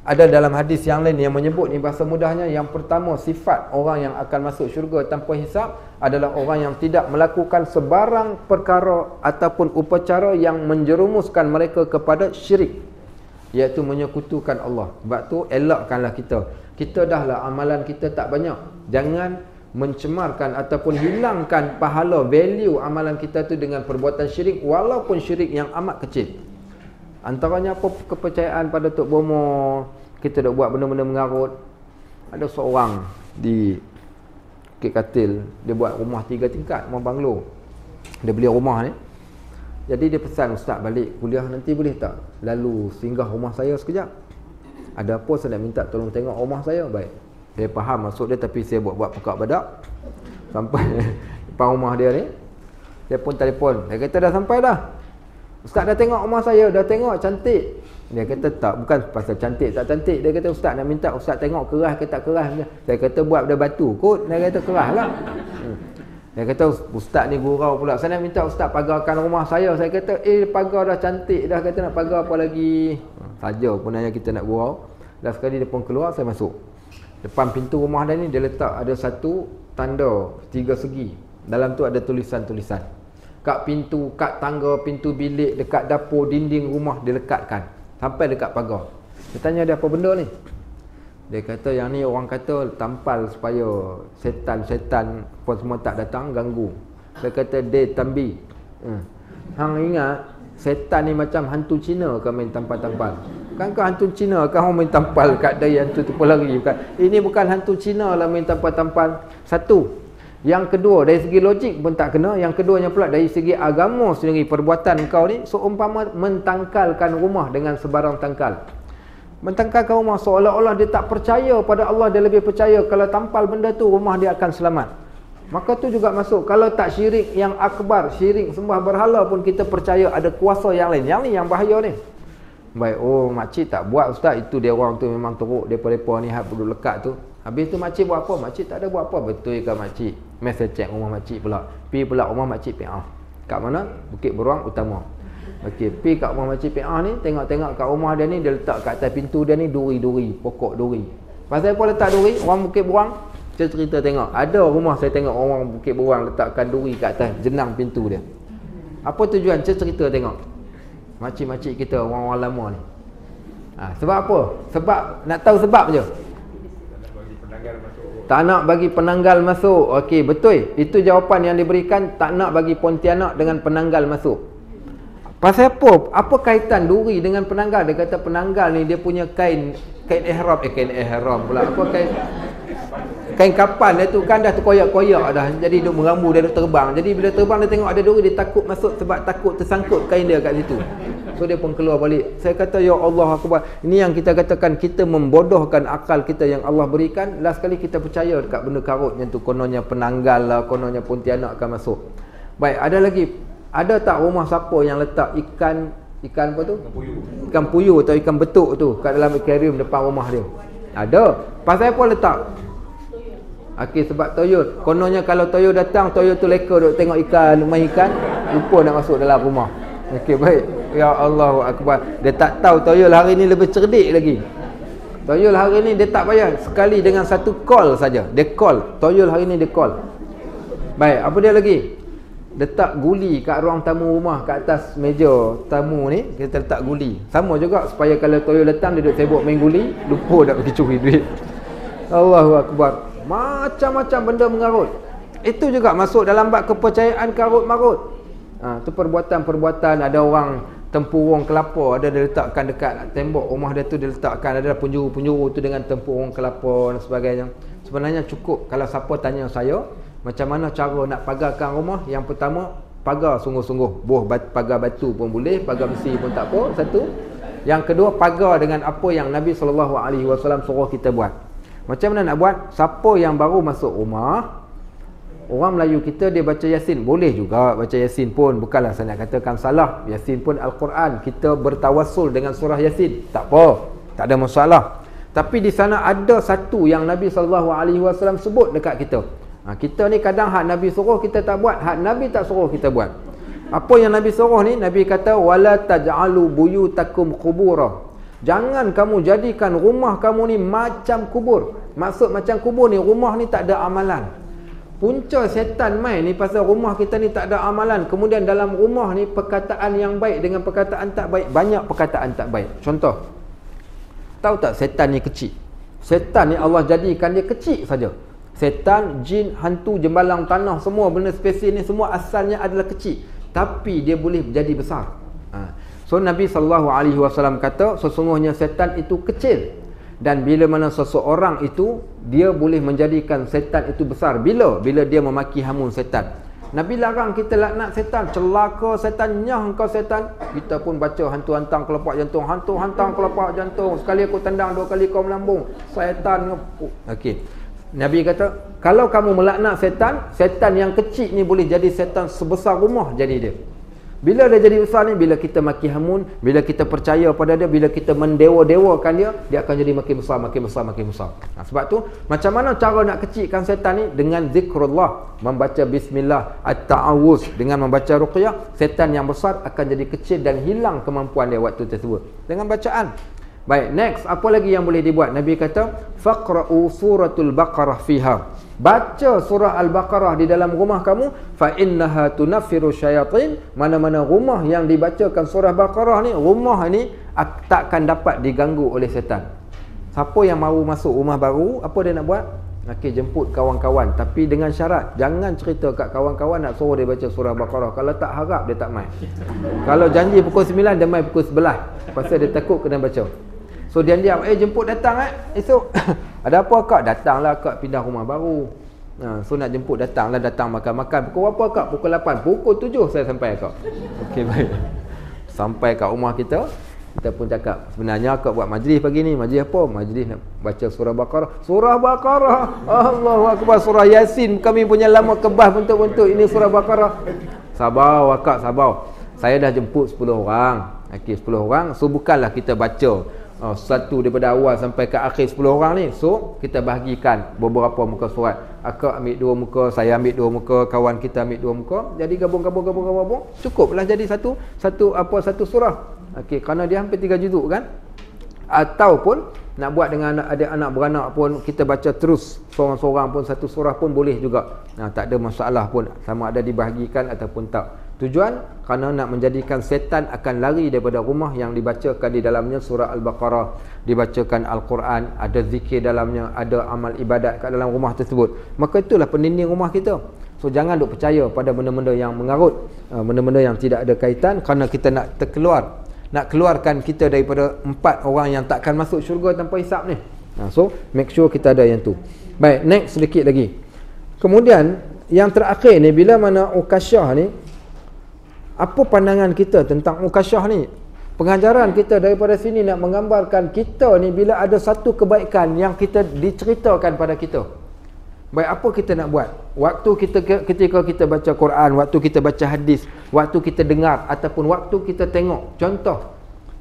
ada dalam hadis yang lain yang menyebut ni bahasa mudahnya. Yang pertama, sifat orang yang akan masuk syurga tanpa hisap adalah orang yang tidak melakukan sebarang perkara ataupun upacara yang menjerumuskan mereka kepada syirik, iaitu menyekutukan Allah. Sebab tu elakkanlah kita. Kita dah lah amalan kita tak banyak. Jangan mencemarkan ataupun hilangkan pahala, value amalan kita tu dengan perbuatan syirik, walaupun syirik yang amat kecil. Antaranya apa kepercayaan pada Tok Bomo, kita dah buat benda-benda mengarut. Ada seorang di Bukit Katil, dia buat rumah 3 tingkat, rumah banglo. Dia beli rumah ni. Jadi dia pesan, ustaz balik kuliah nanti boleh tak lalu singgah rumah saya sekejap? Ada apa saya nak minta tolong tengok rumah saya? Baik, saya faham maksud dia, tapi saya buat pekak badak. Sampai depan rumah dia ni, saya pun telefon. Dia kata dah sampai dah. Ustaz dah tengok rumah saya, dah tengok, cantik. Dia kata tak, bukan pasal cantik tak cantik. Dia kata ustaz nak minta ustaz tengok keras ke tak keras. Saya kata buat dah batu kot. Dia kata keras lah. Dia kata ustaz ni gurau pula. Saya nak minta ustaz pagarkan rumah saya. Saya kata pagar dah cantik dah. Kata nak pagar apa lagi. Saja pun hanya kita nak gurau. Dah sekali dia pun keluar, saya masuk. Depan pintu rumah dia ni, dia letak ada satu tanda 3 segi. Dalam tu ada tulisan-tulisan. Kat pintu, kat tangga, pintu bilik, dekat dapur, dinding rumah dia lekatkan. Sampai dekat pagar. Dia tanya dia apa benda ni? Dia kata yang ni orang kata tampal supaya setan-setan pun semua tak datang ganggu. Dia kata dia tambi. Hang ingat setan ni macam hantu Cina ke main tampal-tampal? Kan kau hantu Cina kan orang main tampal kat daya hantu tu pun lari. Bukan. Ini bukan hantu Cina lah main tampal-tampal. Satu. Yang kedua, dari segi logik pun tak kena. Yang keduanya pula dari segi agama sendiri, perbuatan kau ni seumpama mentangkalkan rumah dengan sebarang tangkal. Mentangkalkan rumah seolah-olah dia tak percaya pada Allah, dia lebih percaya kalau tampal benda tu rumah dia akan selamat. Maka tu juga masuk. Kalau tak syirik yang akbar, syirik sembah berhala pun kita percaya ada kuasa yang lain. Yang ni yang bahaya ni. Baik, makcik tak buat ustaz, itu dia orang tu memang teruk, depa-depa ni hak duduk lekat tu. Habis tu makcik buat apa? Makcik tak ada buat apa. Betul ke makcik? Mesti cek rumah makcik pula. Pi pula rumah makcik PA. Kat mana? Bukit Beruang Utama. Okey, pi kat rumah makcik PA ni, tengok-tengok kat rumah dia ni, dia letak kat atas pintu dia ni duri-duri, pokok duri. Pasal apa letak duri? Orang Bukit Beruang, saya cerita tengok. Ada rumah saya tengok orang Bukit Beruang letakkan duri kat atas jenang pintu dia. Apa tujuan? Saya cerita tengok. Makcik-makcik kita, orang-orang lama ni. Sebab apa? Sebab, nak tahu sebab je. Tak nak bagi penanggal masuk. Okey, betul. Itu jawapan yang diberikan, tak nak bagi Pontianak dengan penanggal masuk. Pasal apa? Apa kaitan duri dengan penanggal? Dia kata penanggal ni dia punya kain ihram. Kain ihram pula. Apa kain kapan dia tu kan dah terkoyak-koyak dah. Jadi duk merambu, dia duk terbang. Jadi bila terbang dia tengok ada duri, dia takut masuk sebab takut tersangkut kain dia kat situ. So dia pun keluar balik. Saya kata ya Allah akbar. Ini yang kita katakan kita membodohkan akal kita yang Allah berikan. Last kali kita percaya dekat benda karut yang tu, kononnya penanggal lah, kononnya Pontianak akan masuk. Baik, ada lagi. Ada tak rumah siapa yang letak ikan apa tu? Ikan puyuh atau ikan betuk tu kat dalam aquarium depan rumah dia? Ada. Pasal apa letak? Okey, sebab toyol. Kononnya kalau toyol datang, toyol tu leka duk tengok ikan, main ikan, lupa nak masuk dalam rumah. Okey, baik. Ya Allahu akbar. Dia tak tahu toyol hari ni lebih cerdik lagi. Toyol hari ni dia tak payah sekali dengan satu call saja. Dia call. Toyol hari ni dia call. Baik, apa dia lagi? Letak guli kat ruang tamu rumah, kat atas meja tamu ni kita letak guli. Sama juga supaya kalau toyol datang dia duduk sibuk main guli, lupa nak pergi curi duit. Allahu akbar. Macam-macam benda mengarut. Itu juga masuk dalam bab kepercayaan karut-marut. Tu perbuatan-perbuatan. Ada orang tempurung kelapa, ada dia letakkan dekat tembok rumah dia tu, dia letakkan ada penjuru-penjuru tu dengan tempurung kelapa dan sebagainya. Sebenarnya cukup kalau siapa tanya saya macam mana cara nak pagarkan rumah. Yang pertama, pagar sungguh-sungguh. Pagar batu pun boleh, pagar besi pun tak apa, satu. Yang kedua, pagar dengan apa yang Nabi SAW suruh kita buat. Macam mana nak buat? Siapa yang baru masuk rumah, orang Melayu kita dia baca Yasin. Boleh juga baca Yasin pun. Bukanlah saya nak katakan salah. Yasin pun Al-Quran. Kita bertawassul dengan surah Yasin. Tak apa. Tak ada masalah. Tapi di sana ada satu yang Nabi SAW sebut dekat kita. Kita ni kadang hak Nabi suruh kita tak buat. Hak Nabi tak suruh kita buat. Apa yang Nabi suruh ni? Nabi kata, وَلَا تَجْعَلُوا بُيُوتَكُمْ قُبُورًا. Jangan kamu jadikan rumah kamu ni macam kubur. Maksud macam kubur ni, rumah ni tak ada amalan. Punca setan main ni pasal rumah kita ni tak ada amalan. Kemudian dalam rumah ni perkataan yang baik dengan perkataan tak baik. Banyak perkataan tak baik. Contoh, tahu tak setan ni kecil? Setan ni Allah jadikan dia kecil saja. Setan, jin, hantu, jembalang tanah, semua benda spesies ni semua asalnya adalah kecil, tapi dia boleh jadi besar. So Nabi SAW kata sesungguhnya setan itu kecil, dan bila mana seseorang itu dia boleh menjadikan setan itu besar bila dia memaki hamun setan. Nabi larang kita laknat setan, celaka setan, nyah engkau setan. Kita pun baca hantu hantang kelopak jantung, hantu hantang kelopak jantung, sekali aku tendang, dua kali kau melambung, setan. Okey. Nabi kata kalau kamu melaknat setan, setan yang kecil ni boleh jadi setan sebesar rumah jadi dia. Bila dia jadi besar ni, bila kita maki hamun, bila kita percaya pada dia, bila kita mendewa-dewakan dia, dia akan jadi makin besar, makin besar, makin besar. Sebab tu, macam mana cara nak kecilkan setan ni? Dengan zikrullah, membaca bismillah, at-ta'awuz, dengan membaca ruqyah, setan yang besar akan jadi kecil dan hilang kemampuan dia waktu tersebut. Dengan bacaan. Baik, next, apa lagi yang boleh dibuat? Nabi kata, faqra'u suratul Baqarah fiha. Baca surah Al-Baqarah di dalam rumah kamu, fa innaha tunaffiru syayatin. Mana-mana rumah yang dibacakan surah Baqarah ni, rumah ni takkan dapat diganggu oleh setan. Siapa yang mahu masuk rumah baru, apa dia nak buat? Okey, jemput kawan-kawan, tapi dengan syarat jangan cerita kat kawan-kawan nak suruh dia baca surah Baqarah. Kalau tak harap dia tak mai. Kalau janji pukul 9 dia mai pukul 11. Pasal dia takut kena baca. So dia diam, jemput datang esok. Ada apa kak? Datanglah kak, pindah rumah baru. So nak jemput datang makan-makan. Pukul berapa kak? Pukul 8. Pukul 7 saya sampai kak. Okey, baik. Sampai kat rumah kita pun cakap, sebenarnya kak buat majlis pagi ni. Majlis apa? Majlis nak baca surah Baqarah. Surah Baqarah. Allahu akbar. Surah Yasin kami punya lama kebas bentuk-bentuk. Ini surah Baqarah. Sabar kak, sabar. Saya dah jemput 10 orang. Okey, 10 orang. So bukanlah kita baca satu daripada awal sampai ke akhir 10 orang ni. So kita bahagikan beberapa muka surat. Akak ambil 2 muka, saya ambil 2 muka, kawan kita ambil 2 muka. Jadi gabung. Cukuplah jadi satu surah. Okey, kerana dia hampir 3 juzuk kan. Ataupun nak buat dengan anak beranak pun, kita baca terus seorang-seorang pun satu surah pun boleh juga. Tak ada masalah pun, sama ada dibahagikan ataupun tak. Tujuan kerana nak menjadikan setan akan lari daripada rumah yang dibacakan di dalamnya surah Al-Baqarah, dibacakan Al-Quran, ada zikir dalamnya, ada amal ibadat kat dalam rumah tersebut. Maka itulah pendinding rumah kita. So jangan duk percaya pada benda-benda yang mengarut, benda-benda yang tidak ada kaitan, kerana kita nak keluarkan kita daripada 4 orang yang takkan masuk syurga tanpa hisap ni. So make sure kita ada yang tu. Baik, next sedikit lagi. Kemudian yang terakhir ni, bila mana Ukasyah ni, apa pandangan kita tentang Ukasyah ni? Pengajaran kita daripada sini nak menggambarkan kita ni bila ada satu kebaikan yang kita diceritakan pada kita. Baik, apa kita nak buat? Waktu ketika kita baca Quran, waktu kita baca hadis, waktu kita dengar ataupun waktu kita tengok. Contoh,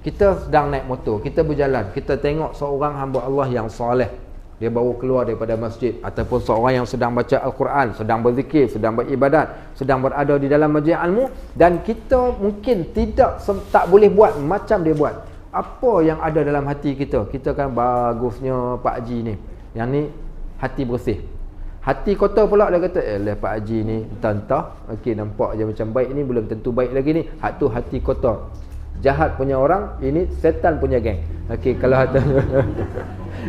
kita sedang naik motor, kita berjalan, kita tengok seorang hamba Allah yang soleh. Dia baru keluar daripada masjid, ataupun seorang yang sedang baca Al-Quran, sedang berzikir, sedang beribadat, sedang berada di dalam majlis ilmu, dan kita mungkin tak boleh buat macam dia buat. Apa yang ada dalam hati kita? Kita kan bagusnya Pak Haji ni, yang ni hati bersih. Hati kotor pula dia kata, Pak Haji ni entah-entah, okey, nampak je macam baik ni, belum tentu baik lagi ni. Hak tu hati kotor. Jahat punya orang, ini setan punya geng. Okey, kalau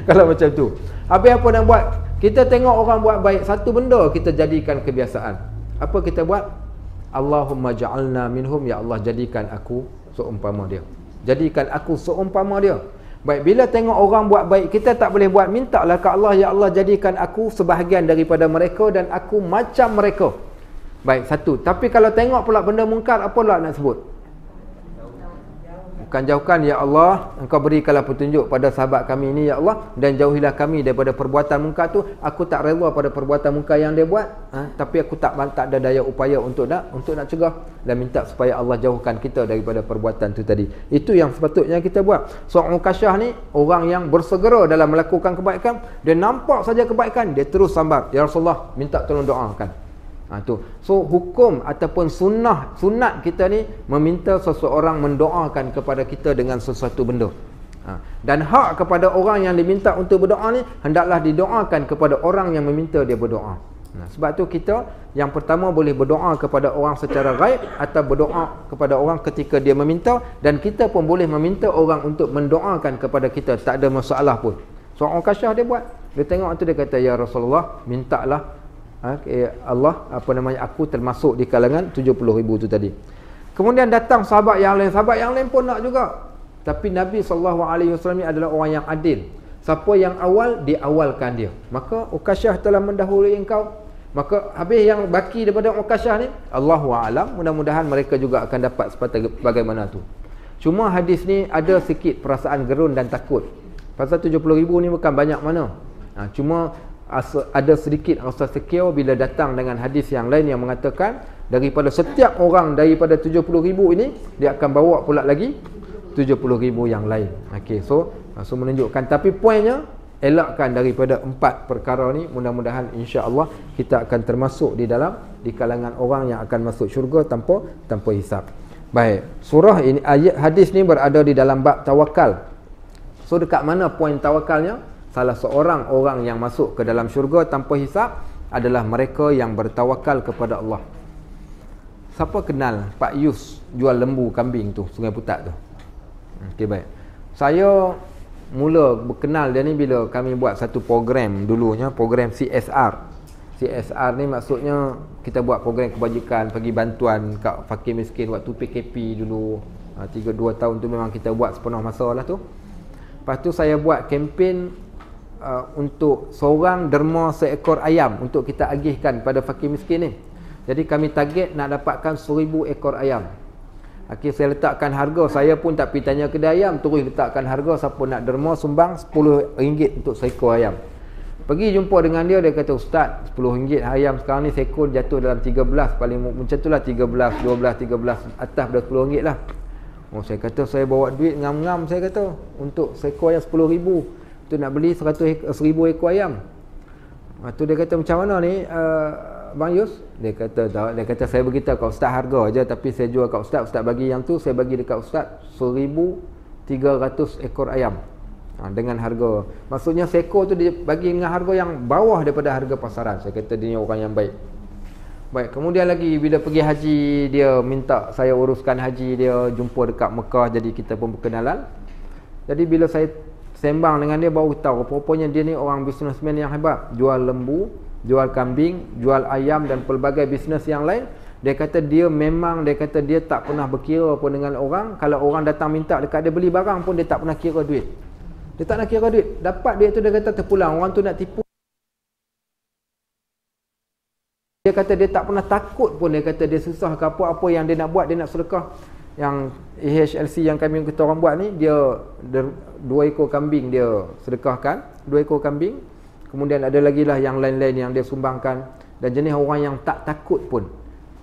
kalau macam tu. Habis apa nak buat? Kita tengok orang buat baik, satu benda kita jadikan kebiasaan. Apa kita buat? Allahumma ja'alna minhum, ya Allah jadikan aku seumpama dia. Jadikan aku seumpama dia. Baik, bila tengok orang buat baik, kita tak boleh buat, mintalah ke Allah, ya Allah jadikan aku sebahagian daripada mereka dan aku macam mereka. Baik, satu. Tapi kalau tengok pula benda mungkar, apa pula nak sebut? Bukan jauhkan, ya Allah, engkau berikanlah petunjuk pada sahabat kami ini, ya Allah, dan jauhilah kami daripada perbuatan mungkar tu. Aku tak rela pada perbuatan mungkar yang dia buat, tapi aku tak ada daya upaya untuk nak cegah, dan minta supaya Allah jauhkan kita daripada perbuatan tu tadi. Itu yang sepatutnya kita buat. So Ukasyah ni orang yang bersegera dalam melakukan kebaikan. Dia nampak saja kebaikan, dia terus sambar, ya Rasulullah, minta tolong doakan. Tu. So hukum ataupun sunat kita ni meminta seseorang mendoakan kepada kita dengan sesuatu benda. Dan hak kepada orang yang diminta untuk berdoa ni, hendaklah didoakan kepada orang yang meminta dia berdoa. Sebab tu kita yang pertama boleh berdoa kepada orang secara ghaib, atau berdoa kepada orang ketika dia meminta, dan kita pun boleh meminta orang untuk mendoakan kepada kita, tak ada masalah pun. Seorang Ukasyah dia buat. Dia tengok tu dia kata, ya Rasulullah, mintalah Allah aku termasuk di kalangan 70,000 tu tadi. Kemudian datang sahabat yang lain pun nak juga. Tapi Nabi SAW ni adalah orang yang adil. Siapa yang awal, diawalkan dia. Maka Ukasyah telah mendahului engkau. Maka habis yang baki daripada Ukasyah ni, Allahu a'lam, mudah-mudahan mereka juga akan dapat seperti bagaimana tu. Cuma hadis ni ada sikit perasaan gerun dan takut. Pasal 70,000 ni bukan banyak mana. Cuma ada sedikit rasa secure bila datang dengan hadis yang lain yang mengatakan daripada setiap orang daripada 70,000 ini, dia akan bawa pula lagi 70,000 yang lain. Okey, so menunjukkan, tapi poinnya elakkan daripada 4 perkara ni. Mudah-mudahan insya-Allah kita akan termasuk di kalangan orang yang akan masuk syurga tanpa hisap. Baik, surah ini, ayat hadis ni berada di dalam bab tawakal. So dekat mana poin tawakalnya? Salah seorang orang yang masuk ke dalam syurga tanpa hisap adalah mereka yang bertawakal kepada Allah. Siapa kenal Pak Yus jual lembu kambing tu, Sungai Putat tu? Okey, baik. Saya mula berkenal dia ni bila kami buat satu program dulunya, program CSR. CSR ni maksudnya kita buat program kebajikan, bagi bantuan kat fakir miskin waktu PKP dulu. 3-2 tahun tu memang kita buat sepenuh masa lah tu. Lepas tu saya buat kempen untuk seorang derma seekor ayam untuk kita agihkan pada fakir miskin ni. Jadi kami target nak dapatkan 1000 ekor ayam. Akhir saya letakkan harga, saya pun tak pergi tanya kedai ayam, terus letakkan harga, siapa nak derma sumbang RM10 untuk seekor ayam. Pergi jumpa dengan dia, dia kata, Ustaz, RM10 ayam sekarang ni seekor jatuh dalam 13, paling macam tu lah, 13, 12, 13, atas dah RM10 lah. Oh, saya kata, saya bawa duit ngam-ngam, saya kata, untuk seekor ayam RM10,000, tu nak beli 100,000 ekor ayam. Tu dia kata, macam mana ni Bang Yus? Dia kata saya beritahu kat Ustaz harga je, tapi saya jual kat Ustaz, Ustaz bagi yang tu, saya bagi dekat Ustaz 1,300 ekor ayam. Dengan harga, maksudnya seekor tu dia bagi dengan harga yang bawah daripada harga pasaran. Saya kata dia orang yang baik. Baik, kemudian lagi bila pergi haji, dia minta saya uruskan haji dia, jumpa dekat Mekah, jadi kita pun berkenalan. Jadi bila saya sembang dengan dia, baru tahu rupanya dia ni orang businessman yang hebat, jual lembu, jual kambing, jual ayam dan pelbagai bisnes yang lain. Dia kata dia tak pernah berkira pun dengan orang. Kalau orang datang minta dekat dia beli barang pun, dia tak pernah kira duit. Dia tak nak kira duit. Dapat duit tu dia kata terpulang, orang tu nak tipu. Dia kata dia tak pernah takut pun. Dia kata dia susah ke apa yang dia nak buat, dia nak sedekah. Yang AHLC yang kami kita orang buat ni, dia 2 ekor kambing dia sedekahkan, 2 ekor kambing. Kemudian ada lagi lah yang lain-lain yang dia sumbangkan. Dan jenis orang yang tak takut pun.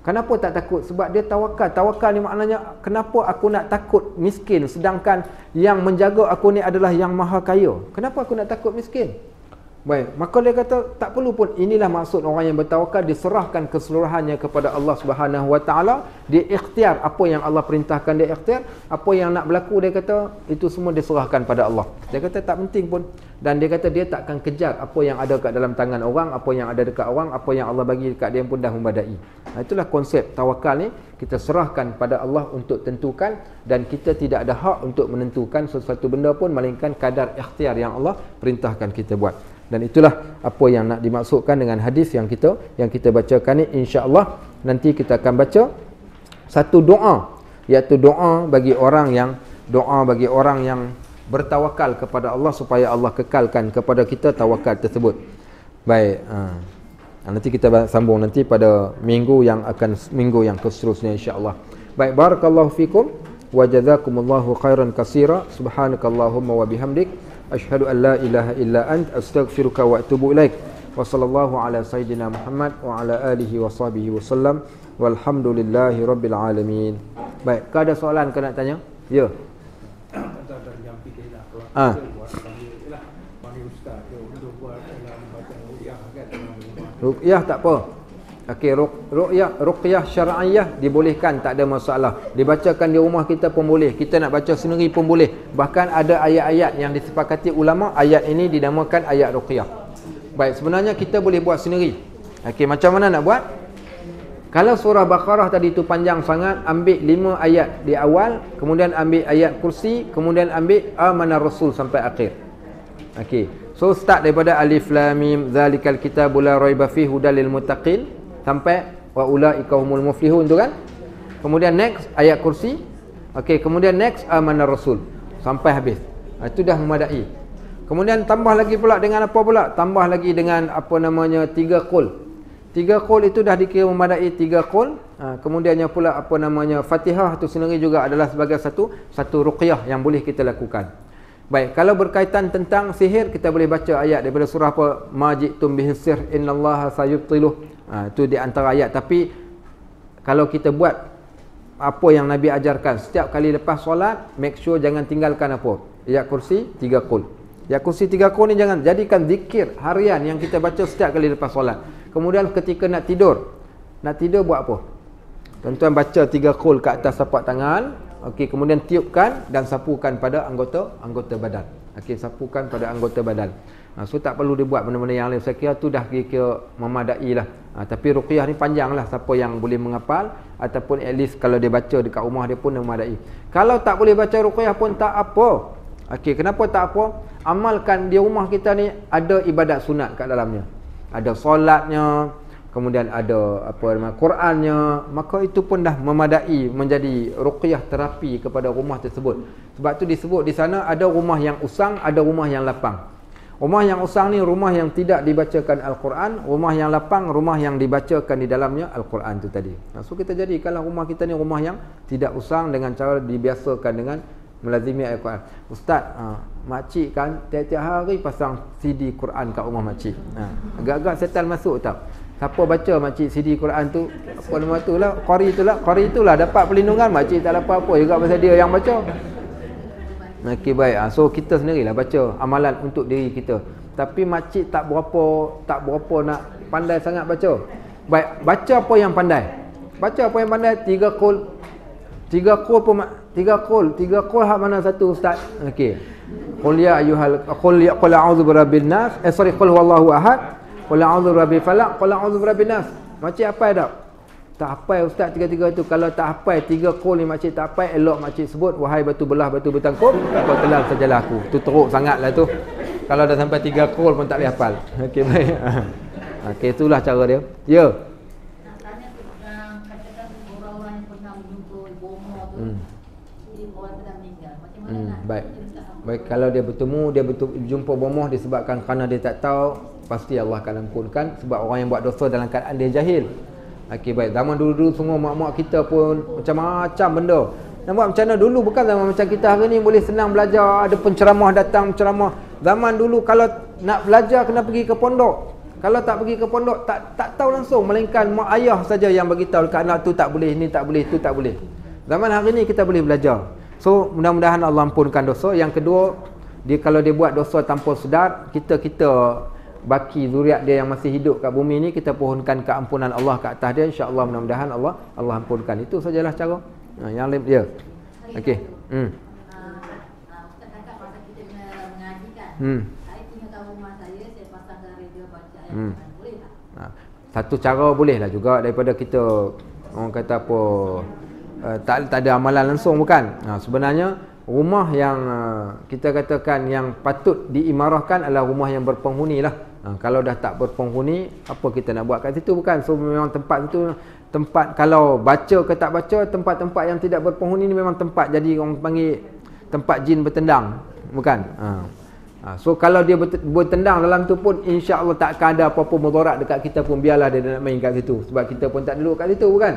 Kenapa tak takut? Sebab dia tawakal. Tawakal ni maknanya, kenapa aku nak takut miskin sedangkan yang menjaga aku ni adalah yang maha kaya? Kenapa aku nak takut miskin? Baik, maka dia kata tak perlu pun. Inilah maksud orang yang bertawakal, diserahkan keseluruhannya kepada Allah Subhanahu Wa Taala. Dia ikhtiar apa yang Allah perintahkan, dia ikhtiar. Apa yang nak berlaku, dia kata itu semua diserahkan pada Allah. Dia kata tak penting pun. Dan dia kata dia takkan kejar apa yang ada kat dalam tangan orang, apa yang ada dekat orang, apa yang Allah bagi dekat dia pun dah membadai. Itulah konsep tawakal ni. Kita serahkan pada Allah untuk tentukan, dan kita tidak ada hak untuk menentukan sesuatu benda pun, melainkan kadar ikhtiar yang Allah perintahkan kita buat. Dan itulah apa yang nak dimaksudkan dengan hadis yang kita bacakan ni. InsyaAllah nanti kita akan baca satu doa, iaitu doa bagi orang yang bertawakal kepada Allah, supaya Allah kekalkan kepada kita tawakal tersebut. Baik, nanti kita sambung nanti pada minggu yang seterusnya insya-Allah. Baik, barakallahu fikum wa jazakumullahu khairan katsira. Subhanakallahumma wa bihamdik, asyhadu an la ilaha illa ant, astaghfiruka wa atubu ilaik. Wa sallallahu ala sayyidina Muhammad wa ala alihi wa sahbihi wasallam. Walhamdulillahi rabbil alamin. Baik, kau ada soalan kau nak tanya? Ya. Ruqyah tak apa. Okey, ruqyah syar'iyah dibolehkan, tak ada masalah. Dibacakan di rumah kita pun boleh. Kita nak baca sendiri pun boleh. Bahkan ada ayat-ayat yang disepakati ulama, ayat ini dinamakan ayat ruqyah. Baik, sebenarnya kita boleh buat sendiri. Okey, macam mana nak buat? Kalau surah Baqarah tadi tu panjang sangat, ambil 5 ayat di awal, kemudian ambil ayat kursi, kemudian ambil amanar rasul sampai akhir. Okey. So start daripada alif lam mim zalikal kitabul la raiba fihi hudal lil muttaqin sampai wa ulaika humul muflihun tu kan. Kemudian next ayat kursi. Okey, kemudian next amanar rasul sampai habis. Itu dah memadai. Kemudian tambah lagi pula dengan apa pula? Tambah lagi dengan apa namanya 3 qul. 3 qul itu dah dikira memadai 3 qul. Kemudiannya pula apa namanya Fatihah tu sendiri juga adalah sebagai satu ruqyah yang boleh kita lakukan. Baik, kalau berkaitan tentang sihir, kita boleh baca ayat daripada surah apa? Majitum bihi sir innallaha sayubtiluh. Itu di antara ayat. Tapi kalau kita buat apa yang Nabi ajarkan, setiap kali lepas solat, make sure jangan tinggalkan apa? Ayat kursi 3 qul. Ayat kursi 3 qul ni jangan jadikan zikir harian yang kita baca setiap kali lepas solat. Kemudian ketika nak tidur buat apa? Tuan-tuan baca 3 qul kat atas tapak tangan. Okey, kemudian tiupkan dan sapukan pada anggota badan. Okey, sapukan pada anggota badan. So tak perlu dibuat benda-benda yang lain. Saya kira tu dah kira memadai lah. Tapi ruqyah ni panjang lah. Siapa yang boleh menghafal ataupun at least kalau dia baca dekat rumah dia pun memadai. Kalau tak boleh baca ruqyah pun tak apa. Okey, kenapa tak apa? Amalkan di rumah kita ni ada ibadat sunat kat dalamnya. Ada solatnya, kemudian ada apa nama Qurannya, maka itu pun dah memadai menjadi ruqyah terapi kepada rumah tersebut. Sebab tu disebut di sana ada rumah yang usang, ada rumah yang lapang. Rumah yang usang ni rumah yang tidak dibacakan Al-Quran, rumah yang lapang rumah yang dibacakan di dalamnya Al-Quran tu tadi. So kita jadikanlah rumah kita ni rumah yang tidak usang dengan cara dibiasakan dengan melazimi Al-Quran. Ustaz, makcik kan tiap-tiap hari pasang CD Quran kat rumah makcik. Agak-agak setan masuk tau. Siapa baca makcik CD Quran tu, apa nama tu lah, qari tu lah dapat perlindungan, makcik tak dapat apa juga pasal dia yang baca. Okey, baik. So kita sendirilah baca amalan untuk diri kita. Tapi makcik tak berapa nak pandai sangat baca. Baik, baca apa yang pandai. Baca apa yang pandai 3 qul. 3 qul pun 3 qul hak mana satu ustaz? Okey. Qul ya ayyuhal qul a'udzu birabbin nas. Qul huwallahu ahad. Qul a'udzu birabbil falaq, qul a'udzu birabbin nas. Makcik hafal tak? Tak hafal ustaz 3 tu. Kalau tak hafal 3 qul ni makcik tak hafal, elok makcik sebut wahai batu belah batu bertangkup, kau telan sajalah aku. Tu teruk sangatlah tu. Kalau dah sampai 3 qul pun tak boleh hafal. Okey, baik. Okey, itulah cara dia. Ya. Nak tanya katakan orang-orang yang pernah menjumpa bomoh tu. Jadi orang pernah meninggal. Macam mana nak? Baik, kalau dia bertemu, dia jumpa bomoh disebabkan kerana dia tak tahu, pasti Allah akan ampunkan sebab orang yang buat dosa dalam keadaan dia jahil. Okey, baik. Zaman dulu-dulu semua mak-mak kita pun macam-macam benda. Nak buat macam mana dulu, bukan zaman macam kita hari ni boleh senang belajar, ada penceramah datang penceramah. Zaman dulu kalau nak belajar kena pergi ke pondok. Kalau tak pergi ke pondok tak tahu langsung, melainkan mak ayah saja yang bagi tahu dekat anak tu tak boleh, ni tak boleh, tu tak boleh. Zaman hari ni kita boleh belajar. So mudah-mudahan Allah ampunkan dosa. Yang kedua, dia kalau dia buat dosa tanpa sedar, kita baki zuriat dia yang masih hidup kat bumi ni, kita pohonkan keampunan Allah ke atas dia, insya-Allah mudah-mudahan Allah ampunkan. Itu sajalah cara. Yang lain dia. Okey. Ustaz cakap pasal kita kena mengaji kan. Saya tinggal kat rumah saya pasangkan radio baca ayat. Boleh tak? Satu cara boleh lah juga daripada kita orang kata apa tak ada amalan langsung, bukan. Sebenarnya rumah yang kita katakan yang patut diimarahkan adalah rumah yang berpenghuni lah. Kalau dah tak berpenghuni, apa kita nak buat kat situ, bukan? So memang tempat itu, tempat kalau baca ke tak baca, tempat-tempat yang tidak berpenghuni ni memang tempat jadi orang panggil tempat jin bertendang, bukan? So kalau dia bertendang dalam tu pun, insya-Allah tak akan ada apa-apa mudarat dekat kita pun, biarlah dia nak main kat situ sebab kita pun tak duduk kat situ, bukan?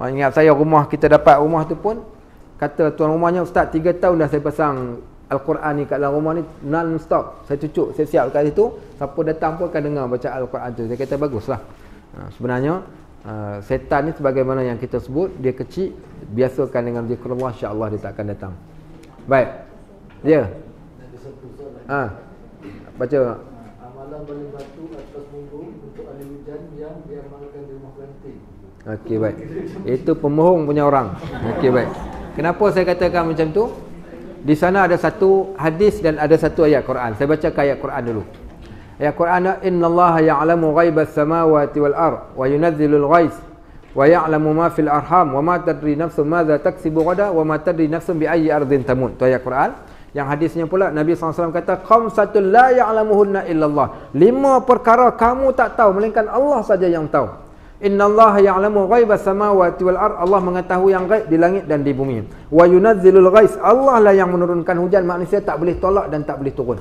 Ingat saya rumah kita dapat rumah tu pun, kata tuan rumahnya, ustaz 3 tahun dah saya pasang Al-Quran ni kat dalam rumah ni non-stop. Saya cucuk, saya siap dekat situ. Siapa datang pun akan dengar baca Al-Quran tu. Saya kata baguslah. Sebenarnya setan ni sebagaimana yang kita sebut, dia kecil, biasakan dengan zikrullah, insya-Allah dia tak akan datang. Baik. Ya. Baca. Amalan balik batu atas punggung untuk ahli hujan yang diamalkan di rumah pelanting. Okey, baik. Itu pemohong punya orang. Okey, baik. Kenapa saya katakan macam tu? Di sana ada satu hadis dan ada satu ayat Quran. Saya baca ayat Quran dulu. Ayat Quran, innallaha ya'lamu ghaibas samawati wal ard wa yunazzilul ghais wa ya'lamu ma fil arham wa ma tadri nafsun madza taksibu ghadan wa ma tadri nafsun bi ayyi ardin tamut. Tu ayat Quran. Yang hadisnya pula Nabi SAW kata, khamsatul la ya'lamuhunna illallah. 5 perkara kamu tak tahu melainkan Allah saja yang tahu. Innallaha ya'lamu ghaibas samawati wal ard. Allah mengetahui yang gaib di langit dan di bumi. Wa yunazzilul ghais. Allah lah yang menurunkan hujan, manusia tak boleh tolak dan tak boleh turun.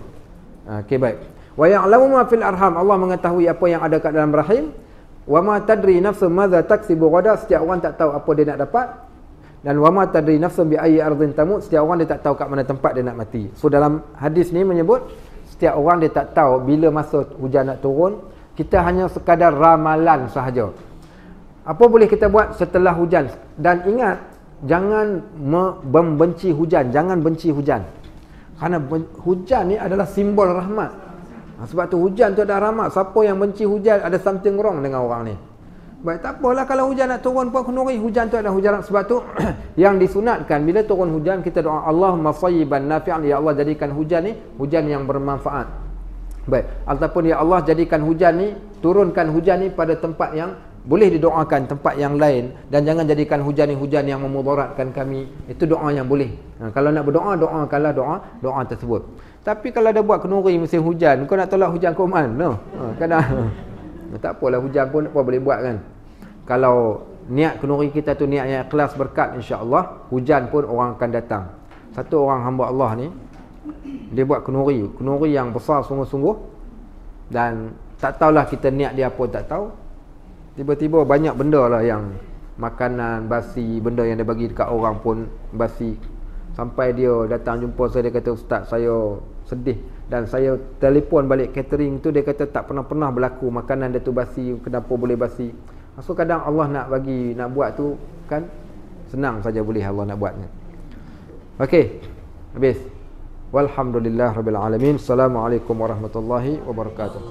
Okey, baik. Wa ya'lamu ma fil arham. Allah mengetahui apa yang ada kat dalam rahim. Wa ma tadri nafsun madza taksibu ghadan. Setiap orang tak tahu apa dia nak dapat. Dan wa ma tadri nafsun bi ayyi ardhin tamut. Setiap orang dia tak tahu kat mana tempat dia nak mati. So dalam hadis ni menyebut setiap orang dia tak tahu bila masa hujan nak turun. Kita hanya sekadar ramalan sahaja. Apa boleh kita buat setelah hujan? Dan ingat, jangan membenci hujan. Jangan benci hujan. Kerana hujan ni adalah simbol rahmat. Sebab tu hujan tu ada rahmat. Siapa yang benci hujan, ada something wrong dengan orang ni. Baik, tak apalah kalau hujan nak turun pun kenuri. Hujan tu ada hujan. Sebab tu yang disunatkan bila turun hujan, kita doa Allahumma sayyiban nafi'an. Ya Allah, jadikan hujan ni hujan yang bermanfaat. Baik, ataupun ya Allah, jadikan hujan ni, turunkan hujan ni pada tempat yang boleh didoakan, tempat yang lain. Dan jangan jadikan hujan ni hujan yang memudaratkan kami. Itu doa yang boleh. Kalau nak berdoa, doakanlah doa tersebut. Tapi kalau ada buat kenuri musim hujan, kau nak tolak hujan kau mana? Kadang tak apalah, hujan pun apa boleh buat kan. Kalau niat kenuri kita tu niat yang ikhlas berkat, insya-Allah hujan pun orang akan datang. Satu orang hamba Allah ni, dia buat kenuri yang besar sungguh-sungguh, dan tak tahulah kita niat dia apa, tak tahu. Tiba-tiba banyak benda lah yang makanan basi, benda yang dia bagi dekat orang pun basi. Sampai dia datang jumpa saya, dia kata, Ustaz, saya sedih. Dan saya telefon balik catering tu, dia kata tak pernah berlaku makanan dia tu basi, kenapa boleh basi. So kadang Allah nak buat tu kan, senang saja boleh Allah nak buatnya. Okey, habis. Walhamdulillah rabbil alamin. Assalamualaikum warahmatullahi wabarakatuh.